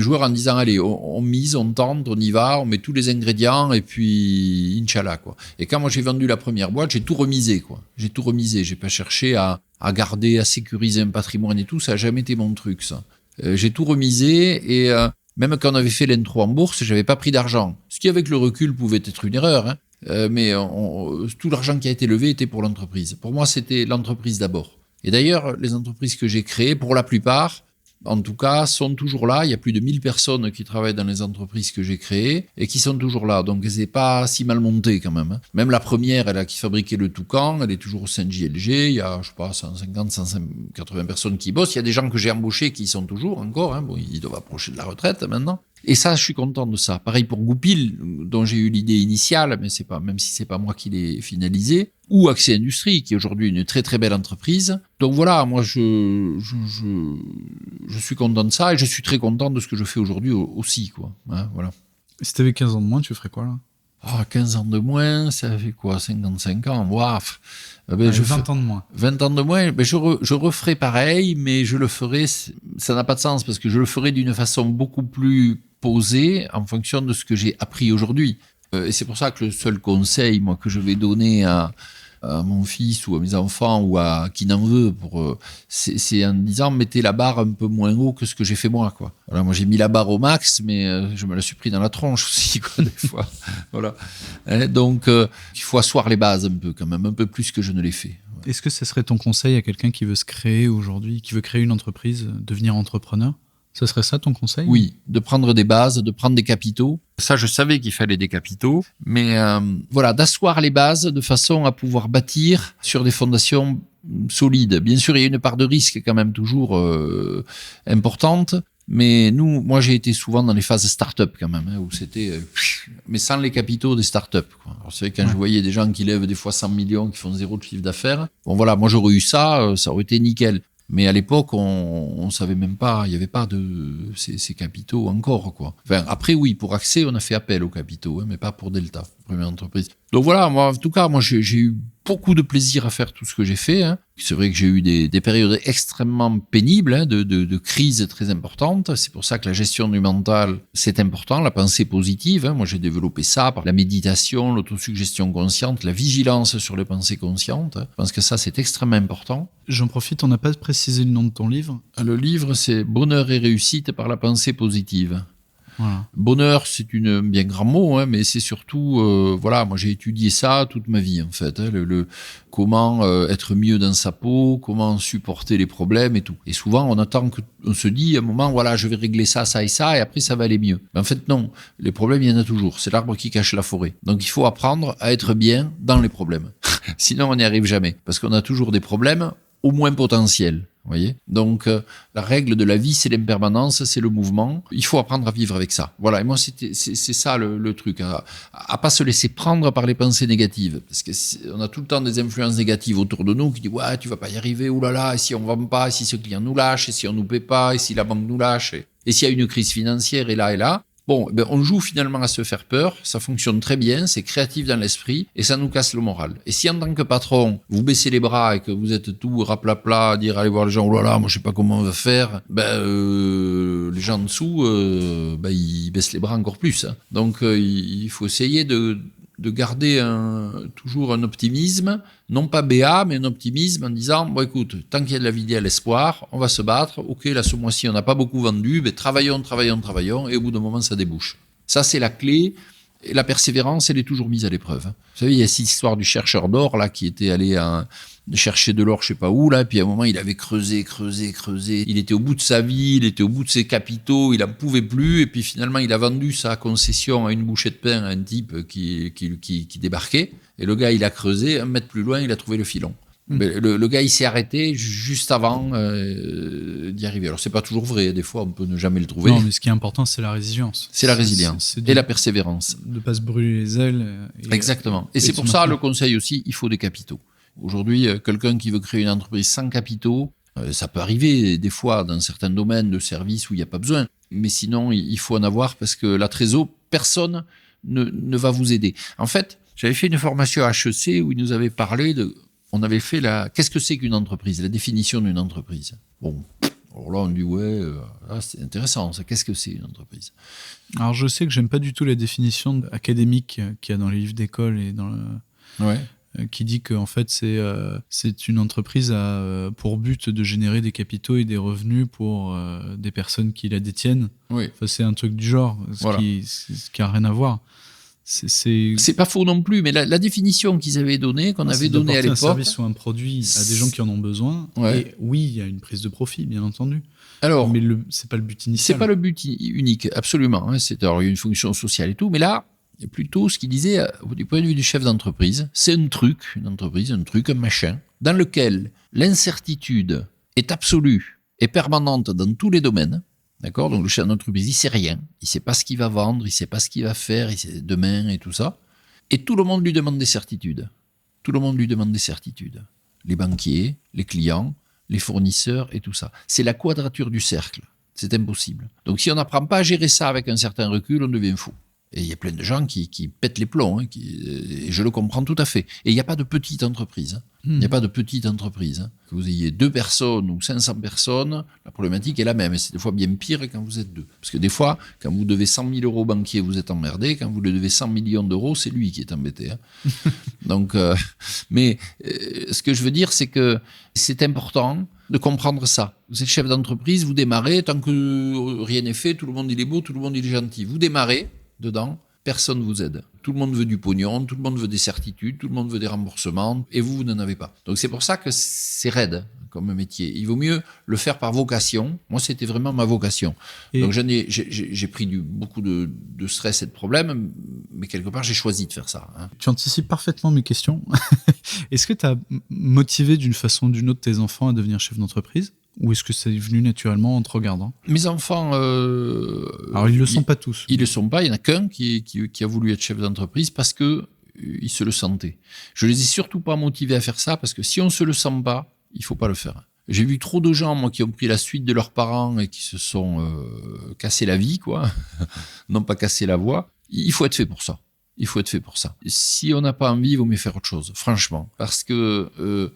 joueur en disant, allez, on mise, on tente, on y va, on met tous les ingrédients, et puis, Inch'Allah, quoi. Et quand moi j'ai vendu la première boîte, j'ai tout remisé, quoi. J'ai tout remisé. J'ai pas cherché à garder, à sécuriser un patrimoine et tout. Ça a jamais été mon truc, ça. J'ai tout remisé, et même quand on avait fait l'intro en bourse, j'avais pas pris d'argent. Ce qui, avec le recul, pouvait être une erreur, hein. Mais tout l'argent qui a été levé était pour l'entreprise. Pour moi, c'était l'entreprise d'abord. Et d'ailleurs, les entreprises que j'ai créées, pour la plupart, en tout cas, sont toujours là. Il y a plus de 1000 personnes qui travaillent dans les entreprises que j'ai créées et qui sont toujours là. Donc, c'est pas si mal monté quand même, hein. Même la première, qui fabriquait le Toucan, elle est toujours au sein de JLG. Il y a, je sais pas, 150, 180 personnes qui bossent. Il y a des gens que j'ai embauchés qui y sont toujours encore, hein. Bon, ils doivent approcher de la retraite maintenant. Et ça, je suis content de ça. Pareil pour Goupil, dont j'ai eu l'idée initiale, mais même si c'est pas moi qui l'ai finalisé, ou Accès Industrie, qui est aujourd'hui une très très belle entreprise. Donc voilà, moi je suis content de ça, et je suis très content de ce que je fais aujourd'hui aussi, quoi. Hein, voilà. Si t'avais 15 ans de moins, tu ferais quoi là? 15 ans de moins, ça fait quoi? 55 ans, waouh. 20 ans de moins. 20 ans de moins, je referai pareil, mais je le ferai, ça n'a pas de sens, parce que je le ferai d'une façon beaucoup plus posée en fonction de ce que j'ai appris aujourd'hui. Et c'est pour ça que le seul conseil, moi, que je vais donner à mon fils ou à mes enfants ou à qui n'en veut, c'est en disant, mettez la barre un peu moins haut que ce que j'ai fait moi, quoi. Voilà, moi j'ai mis la barre au max, mais je me la suis pris dans la tronche aussi, quoi, des fois. Voilà. Donc il faut asseoir les bases un peu, quand même, un peu plus que je ne l'ai fait. Ouais. Est-ce que ce serait ton conseil à quelqu'un qui veut se créer aujourd'hui, qui veut créer une entreprise, devenir entrepreneur? Ce serait ça ton conseil? Oui, de prendre des bases, de prendre des capitaux. Ça, je savais qu'il fallait des capitaux, mais voilà, d'asseoir les bases de façon à pouvoir bâtir sur des fondations solides. Bien sûr, il y a une part de risque quand même toujours importante, mais moi j'ai été souvent dans les phases start-up quand même, hein, où c'était mais sans les capitaux des startups, quoi. Alors, c'est vrai, quand je voyais des gens qui lèvent des fois 100 millions, qui font 0 de chiffre d'affaires, bon voilà, moi j'aurais eu ça, ça aurait été nickel. Mais à l'époque, on savait même pas, il n'y avait pas de ces capitaux encore, quoi. Enfin, après, oui, pour accès, on a fait appel aux capitaux, mais pas pour Delta, première entreprise. Donc voilà, moi, en tout cas, j'ai eu beaucoup de plaisir à faire tout ce que j'ai fait. C'est vrai que j'ai eu des périodes extrêmement pénibles, de crises très importantes. C'est pour ça que la gestion du mental, c'est important, la pensée positive. Moi, j'ai développé ça par la méditation, l'autosuggestion consciente, la vigilance sur les pensées conscientes. Je pense que ça, c'est extrêmement important. J'en profite, on n'a pas précisé le nom de ton livre. Le livre, c'est « Bonheur et réussite par la pensée positive ». Voilà. Bonheur, c'est un bien grand mot, mais c'est surtout, voilà, moi j'ai étudié ça toute ma vie en fait. Comment être mieux dans sa peau, comment supporter les problèmes et tout. Et souvent on attend on se dit à un moment, voilà, je vais régler ça, ça et ça, et après ça va aller mieux. Mais en fait non, les problèmes il y en a toujours. C'est l'arbre qui cache la forêt. Donc il faut apprendre à être bien dans les problèmes. Sinon on n'y arrive jamais, parce qu'on a toujours des problèmes au moins potentiels. Vous voyez ? Donc, la règle de la vie, c'est l'impermanence, c'est le mouvement. Il faut apprendre à vivre avec ça. Voilà. Et moi, c'est ça le truc. À pas se laisser prendre par les pensées négatives. Parce qu'on a tout le temps des influences négatives autour de nous qui disent, ouais, tu vas pas y arriver, oulala, et si on vend pas, et si ce client nous lâche, et si on nous paie pas, et si la banque nous lâche, et s'il y a une crise financière, et là. Bon, on joue finalement à se faire peur, ça fonctionne très bien, c'est créatif dans l'esprit et ça nous casse le moral. Et si en tant que patron, vous baissez les bras et que vous êtes tout raplapla à dire allez voir les gens, oh là là, moi je sais pas comment on va faire, les gens en dessous, ils baissent les bras encore plus. Donc il faut essayer de garder toujours un optimisme, non pas béat, mais un optimisme en disant, bon écoute, tant qu'il y a de la vie, il y a l'espoir, on va se battre, ok, là ce mois-ci on n'a pas beaucoup vendu, mais travaillons, et au bout d'un moment ça débouche. Ça c'est la clé, et la persévérance elle est toujours mise à l'épreuve. Vous savez, il y a cette histoire du chercheur d'or là qui était allé chercher de l'or je sais pas où là, puis à un moment il avait creusé, il était au bout de sa vie, il était au bout de ses capitaux, il en pouvait plus, et puis finalement il a vendu sa concession à une bouchée de pain à un type qui débarquait, et le gars il a creusé, 1 mètre plus loin il a trouvé le filon. Mais le gars il s'est arrêté juste avant d'y arriver. Alors c'est pas toujours vrai, des fois on peut ne jamais le trouver. Non, mais ce qui est important c'est la résilience. C'est la résilience et la persévérance. De pas se brûler les ailes. Exactement. Et c'est pour ça le conseil aussi, il faut des capitaux. Aujourd'hui, quelqu'un qui veut créer une entreprise sans capitaux, ça peut arriver des fois dans certains domaines de services où il n'y a pas besoin. Mais sinon, il faut en avoir parce que la trésor, personne ne va vous aider. En fait, j'avais fait une formation à HEC où ils nous avaient parlé on avait fait qu'est-ce que c'est qu'une entreprise, la définition d'une entreprise. Bon, alors là on dit c'est intéressant, ça. Qu'est-ce que c'est une entreprise ? Alors je sais que j'aime pas du tout la définition académique qu'il y a dans les livres d'école et dans qui dit qu'en fait c'est une entreprise pour but de générer des capitaux et des revenus pour des personnes qui la détiennent. Oui. Enfin, c'est un truc du genre, ce qui a rien à voir. C'est pas faux non plus, mais la définition qu'ils avaient donnée, qu'on avait donnée à l'époque. Un service ou un produit à des gens qui en ont besoin. Ouais. Et oui, il y a une prise de profit, bien entendu. Alors, mais c'est pas le but initial. C'est pas le but unique, absolument. Alors, il y a une fonction sociale et tout, mais là, plutôt ce qu'il disait du point de vue du chef d'entreprise, c'est une entreprise, un machin, dans lequel l'incertitude est absolue et permanente dans tous les domaines. D'accord ? Donc le chef d'entreprise, il sait rien, il sait pas ce qu'il va vendre, il sait pas ce qu'il va faire, il sait demain et tout ça. Et tout le monde lui demande des certitudes. Les banquiers, les clients, les fournisseurs et tout ça. C'est la quadrature du cercle. C'est impossible. Donc si on n'apprend pas à gérer ça avec un certain recul, on devient fou. Et il y a plein de gens qui pètent les plombs, et je le comprends tout à fait. Et il n'y a pas de petite entreprise. Il n'y a pas de petite entreprise. Que vous ayez 2 personnes ou 500 personnes, la problématique est la même. Et c'est des fois bien pire quand vous êtes 2. Parce que des fois, quand vous devez 100 000 euros au banquier, vous êtes emmerdé. Quand vous le devez 100 millions d'euros, c'est lui qui est embêté. Donc, ce que je veux dire, c'est que c'est important de comprendre ça. Vous êtes chef d'entreprise, vous démarrez, tant que rien n'est fait, tout le monde il est beau, tout le monde il est gentil. Vous démarrez dedans, personne ne vous aide. Tout le monde veut du pognon, tout le monde veut des certitudes, tout le monde veut des remboursements, et vous n'en avez pas. Donc c'est pour ça que c'est raide comme métier. Il vaut mieux le faire par vocation. Moi, c'était vraiment ma vocation. Donc j'ai pris beaucoup de stress et de problèmes, mais quelque part, j'ai choisi de faire ça. Tu anticipes parfaitement mes questions. Est-ce que tu as motivé d'une façon ou d'une autre tes enfants à devenir chef d'entreprise ? Ou est-ce que c'est venu naturellement en te regardant? Mes enfants... Alors, ils le sont pas tous. Ils le sont pas. Il y en a qu'un qui a voulu être chef d'entreprise parce que il se le sentait. Je les ai surtout pas motivés à faire ça parce que si on se le sent pas, il faut pas le faire. J'ai vu trop de gens, moi, qui ont pris la suite de leurs parents et qui se sont cassés la vie, quoi. Non pas cassé la voix. Il faut être fait pour ça. Il faut être fait pour ça. Si on n'a pas envie, il vaut mieux faire autre chose, franchement. Parce que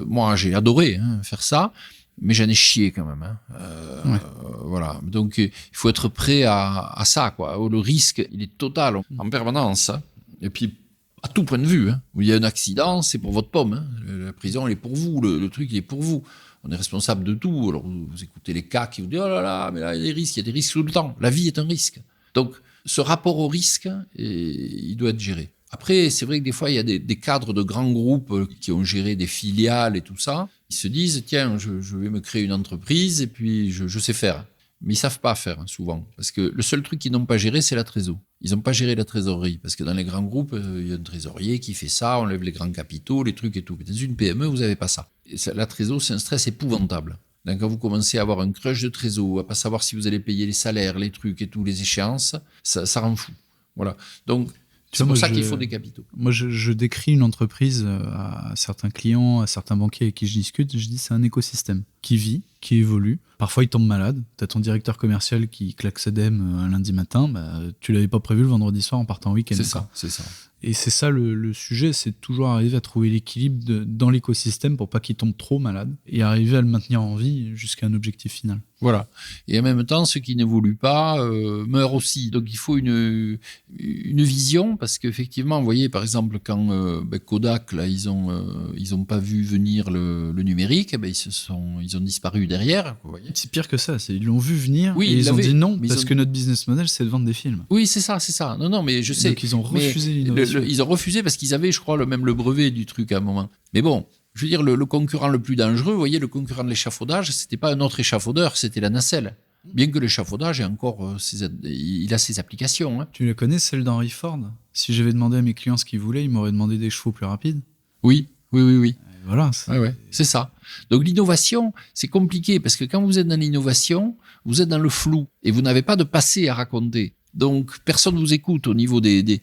moi, j'ai adoré faire ça, mais j'en ai chié quand même. Voilà. Donc, il faut être prêt à ça, quoi. Le risque, il est total en permanence. Et puis, à tout point de vue. Où il y a un accident, c'est pour votre pomme. La prison, elle est pour vous. Le truc, il est pour vous. On est responsable de tout. Alors, vous écoutez les cas qui vous disent « Oh là là, mais là, il y a des risques tout le temps. » La vie est un risque. Donc, ce rapport au risque, il doit être géré. Après, c'est vrai que des fois, il y a des cadres de grands groupes qui ont géré des filiales et tout ça. Ils se disent, tiens, je vais me créer une entreprise et puis je sais faire. Mais ils savent pas faire, souvent. Parce que le seul truc qu'ils n'ont pas géré, c'est la trésor. Ils n'ont pas géré la trésorerie. Parce que dans les grands groupes, il y a un trésorier qui fait ça, on lève les grands capitaux, les trucs et tout. Mais dans une PME, vous n'avez pas ça. Et la trésor, c'est un stress épouvantable. Donc, quand vous commencez à avoir un crush de trésor, à pas savoir si vous allez payer les salaires, les trucs et tout, les échéances, ça rend fou. Voilà. Donc, c'est pour ça qu'il faut des capitaux. Moi, je décris une entreprise à certains clients, à certains banquiers avec qui je discute. Je dis c'est un écosystème qui vit, qui évolue. Parfois, il tombe malade. Tu as ton directeur commercial qui claque sa dème un lundi matin. Tu l'avais pas prévu le vendredi soir en partant en week-end. C'est ça. Et c'est ça le sujet, c'est toujours arriver à trouver l'équilibre dans l'écosystème pour pas qu'il tombe trop malade et arriver à le maintenir en vie jusqu'à un objectif final. Voilà. Et en même temps, ceux qui n'évoluent pas meurent aussi. Donc il faut une vision parce qu'effectivement, vous voyez, par exemple, quand Kodak, là, ils ont pas vu venir le numérique, ils ont disparu derrière. Vous voyez. C'est pire que ça. Ils l'ont vu venir et ils ont dit non parce que notre business model, c'est de vendre des films. Oui, c'est ça. Non, mais je sais. Donc ils ont refusé l'innovation. Ils ont refusé parce qu'ils avaient, je crois, même le brevet du truc à un moment. Mais bon, je veux dire, le concurrent le plus dangereux, vous voyez, le concurrent de l'échafaudage, c'était pas un autre échafaudeur, c'était la nacelle. Bien que l'échafaudage ait encore il a ses applications. Tu la connais, celle d'Henry Ford? Si j'avais demandé à mes clients ce qu'ils voulaient, ils m'auraient demandé des chevaux plus rapides. Oui. Voilà. C'est ça. Donc l'innovation, c'est compliqué parce que quand vous êtes dans l'innovation, vous êtes dans le flou et vous n'avez pas de passé à raconter. Donc, personne ne vous écoute au niveau des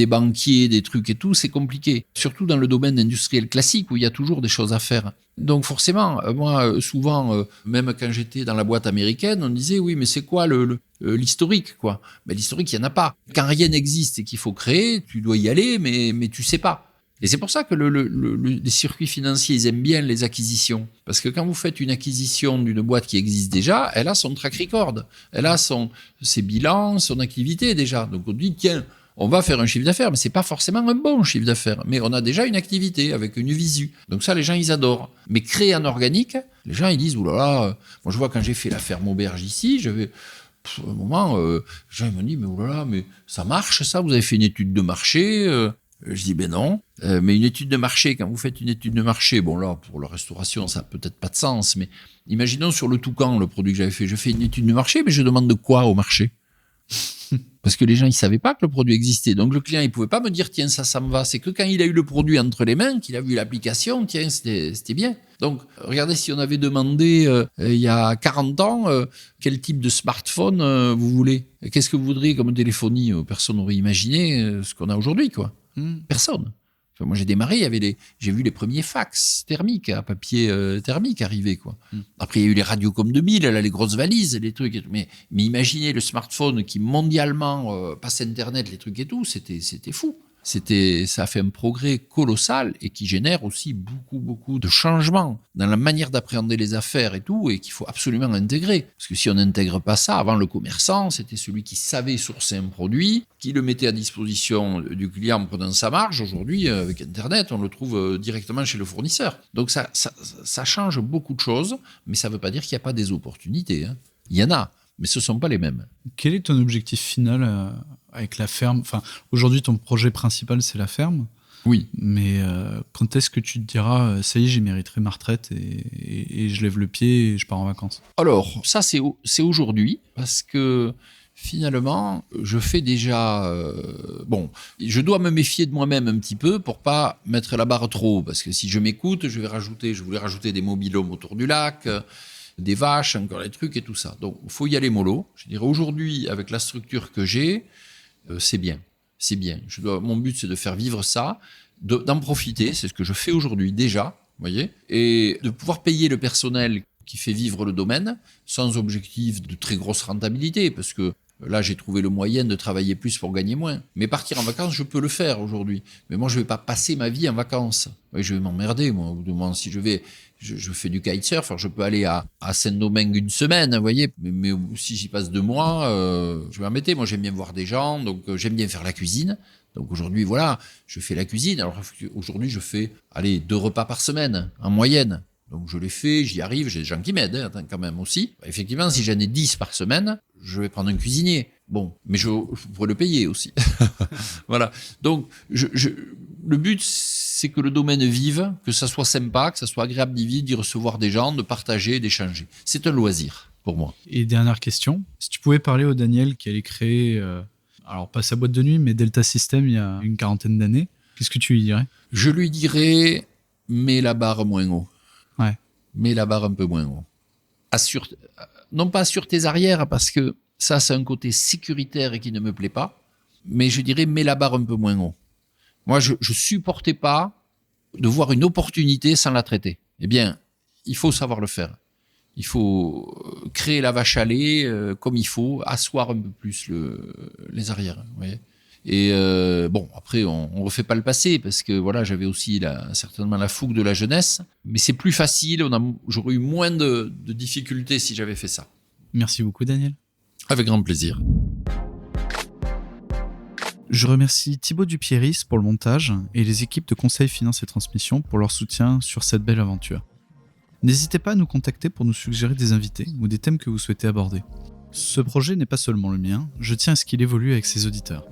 banquiers, des trucs et tout, c'est compliqué. Surtout dans le domaine industriel classique où il y a toujours des choses à faire. Donc, forcément, moi, souvent, même quand j'étais dans la boîte américaine, on disait, oui, mais c'est quoi l'historique, quoi? Ben, l'historique, il n'y en a pas. Quand rien n'existe et qu'il faut créer, tu dois y aller, mais tu sais pas. Et c'est pour ça que les circuits financiers, ils aiment bien les acquisitions. Parce que quand vous faites une acquisition d'une boîte qui existe déjà, elle a son track record. Elle a ses bilans, son activité déjà. Donc on dit, tiens, on va faire un chiffre d'affaires, mais c'est pas forcément un bon chiffre d'affaires. Mais on a déjà une activité avec une visu. Donc ça, les gens, ils adorent. Mais créer en organique, les gens, ils disent, oulala, moi je vois quand j'ai fait la ferme auberge ici, à un moment, les gens ils m'ont dit, mais oulala, mais ça marche ça, vous avez fait une étude de marché je dis, ben non. Mais une étude de marché, quand vous faites une étude de marché, bon là, pour la restauration, ça n'a peut-être pas de sens, mais imaginons sur le toucan, le produit que j'avais fait, je fais une étude de marché, mais je demande de quoi au marché? Parce que les gens, ils savaient pas que le produit existait. Donc le client, il pouvait pas me dire, tiens, ça me va. C'est que quand il a eu le produit entre les mains, qu'il a vu l'application, tiens, c'était bien. Donc, regardez, si on avait demandé il y a 40 ans, quel type de smartphone vous voulez? Qu'est-ce que vous voudriez comme téléphonie? Personne n'aurait imaginé ce qu'on a aujourd'hui, quoi. Personne. Enfin, moi, j'ai démarré, j'ai vu les premiers fax thermiques, à papier thermique arriver, quoi. Après, il y a eu les Radiocom 2000, là, les grosses valises, les trucs. Mais imaginez le smartphone qui, mondialement, passe Internet, les trucs et tout, c'était fou. Ça a fait un progrès colossal et qui génère aussi beaucoup de changements dans la manière d'appréhender les affaires et tout, et qu'il faut absolument intégrer. Parce que si on n'intègre pas ça, avant le commerçant, c'était celui qui savait sourcer un produit, qui le mettait à disposition du client en prenant sa marge. Aujourd'hui, avec Internet, on le trouve directement chez le fournisseur. Donc ça change beaucoup de choses, mais ça ne veut pas dire qu'il n'y a pas des opportunités. Il y en a. Mais ce ne sont pas les mêmes. Quel est ton objectif final avec la ferme? Enfin, aujourd'hui, ton projet principal, c'est la ferme. Oui. Mais quand est-ce que tu te diras, ça y est, j'ai mérité ma retraite et je lève le pied et je pars en vacances? Alors, ça, c'est aujourd'hui, parce que finalement, je fais déjà... je dois me méfier de moi-même un petit peu pour pas mettre la barre trop, parce que si je m'écoute, je voulais rajouter des mobil-homes autour du lac... des vaches, encore les trucs et tout ça. Donc, il faut y aller mollo. Je dirais aujourd'hui, avec la structure que j'ai, c'est bien. C'est bien. Mon but, c'est de faire vivre ça, d'en profiter. C'est ce que je fais aujourd'hui déjà, vous voyez, et de pouvoir payer le personnel qui fait vivre le domaine sans objectif de très grosse rentabilité, parce que là, j'ai trouvé le moyen de travailler plus pour gagner moins. Mais partir en vacances, je peux le faire aujourd'hui. Mais moi, je ne vais pas passer ma vie en vacances. Oui, je vais m'emmerder, moi. Au bout d'un moment, si je fais du kitesurf, alors je peux aller à Saint-Domingue une semaine, vous voyez. Mais si j'y passe 2 mois, je vais m'embêter. Moi, j'aime bien voir des gens, donc j'aime bien faire la cuisine. Donc aujourd'hui, voilà, je fais la cuisine. Alors aujourd'hui, je fais, 2 repas par semaine, en moyenne. Donc je les fais, j'y arrive, j'ai des gens qui m'aident quand même aussi. Effectivement, si j'en ai 10 par semaine, je vais prendre un cuisinier. Bon, mais je pourrais le payer aussi. Voilà. Donc le but, c'est que le domaine vive, que ça soit sympa, que ça soit agréable d'y vivre, d'y recevoir des gens, de partager, d'échanger. C'est un loisir pour moi. Et dernière question, si tu pouvais parler au Daniel qui allait créer, alors pas sa boîte de nuit, mais Delta System il y a une 40aine d'années, qu'est-ce que tu lui dirais ? Je lui dirais, mets la barre moins haut. Ouais. Mets la barre un peu moins haut. Non pas sur tes arrières, parce que ça, c'est un côté sécuritaire et qui ne me plaît pas, mais je dirais, mets la barre un peu moins haut. Moi, je supportais pas de voir une opportunité sans la traiter. Eh bien, il faut savoir le faire. Il faut créer la vache à lait comme il faut, asseoir un peu plus les arrières. Vous voyez. Et bon, après, on refait pas le passé, parce que voilà, j'avais aussi certainement la fougue de la jeunesse, mais c'est plus facile, j'aurais eu moins de difficultés si j'avais fait ça. Merci beaucoup, Daniel. Avec grand plaisir. Je remercie Thibaut Dupieris pour le montage et les équipes de Conseil Finance et Transmission pour leur soutien sur cette belle aventure. N'hésitez pas à nous contacter pour nous suggérer des invités ou des thèmes que vous souhaitez aborder. Ce projet n'est pas seulement le mien, je tiens à ce qu'il évolue avec ses auditeurs.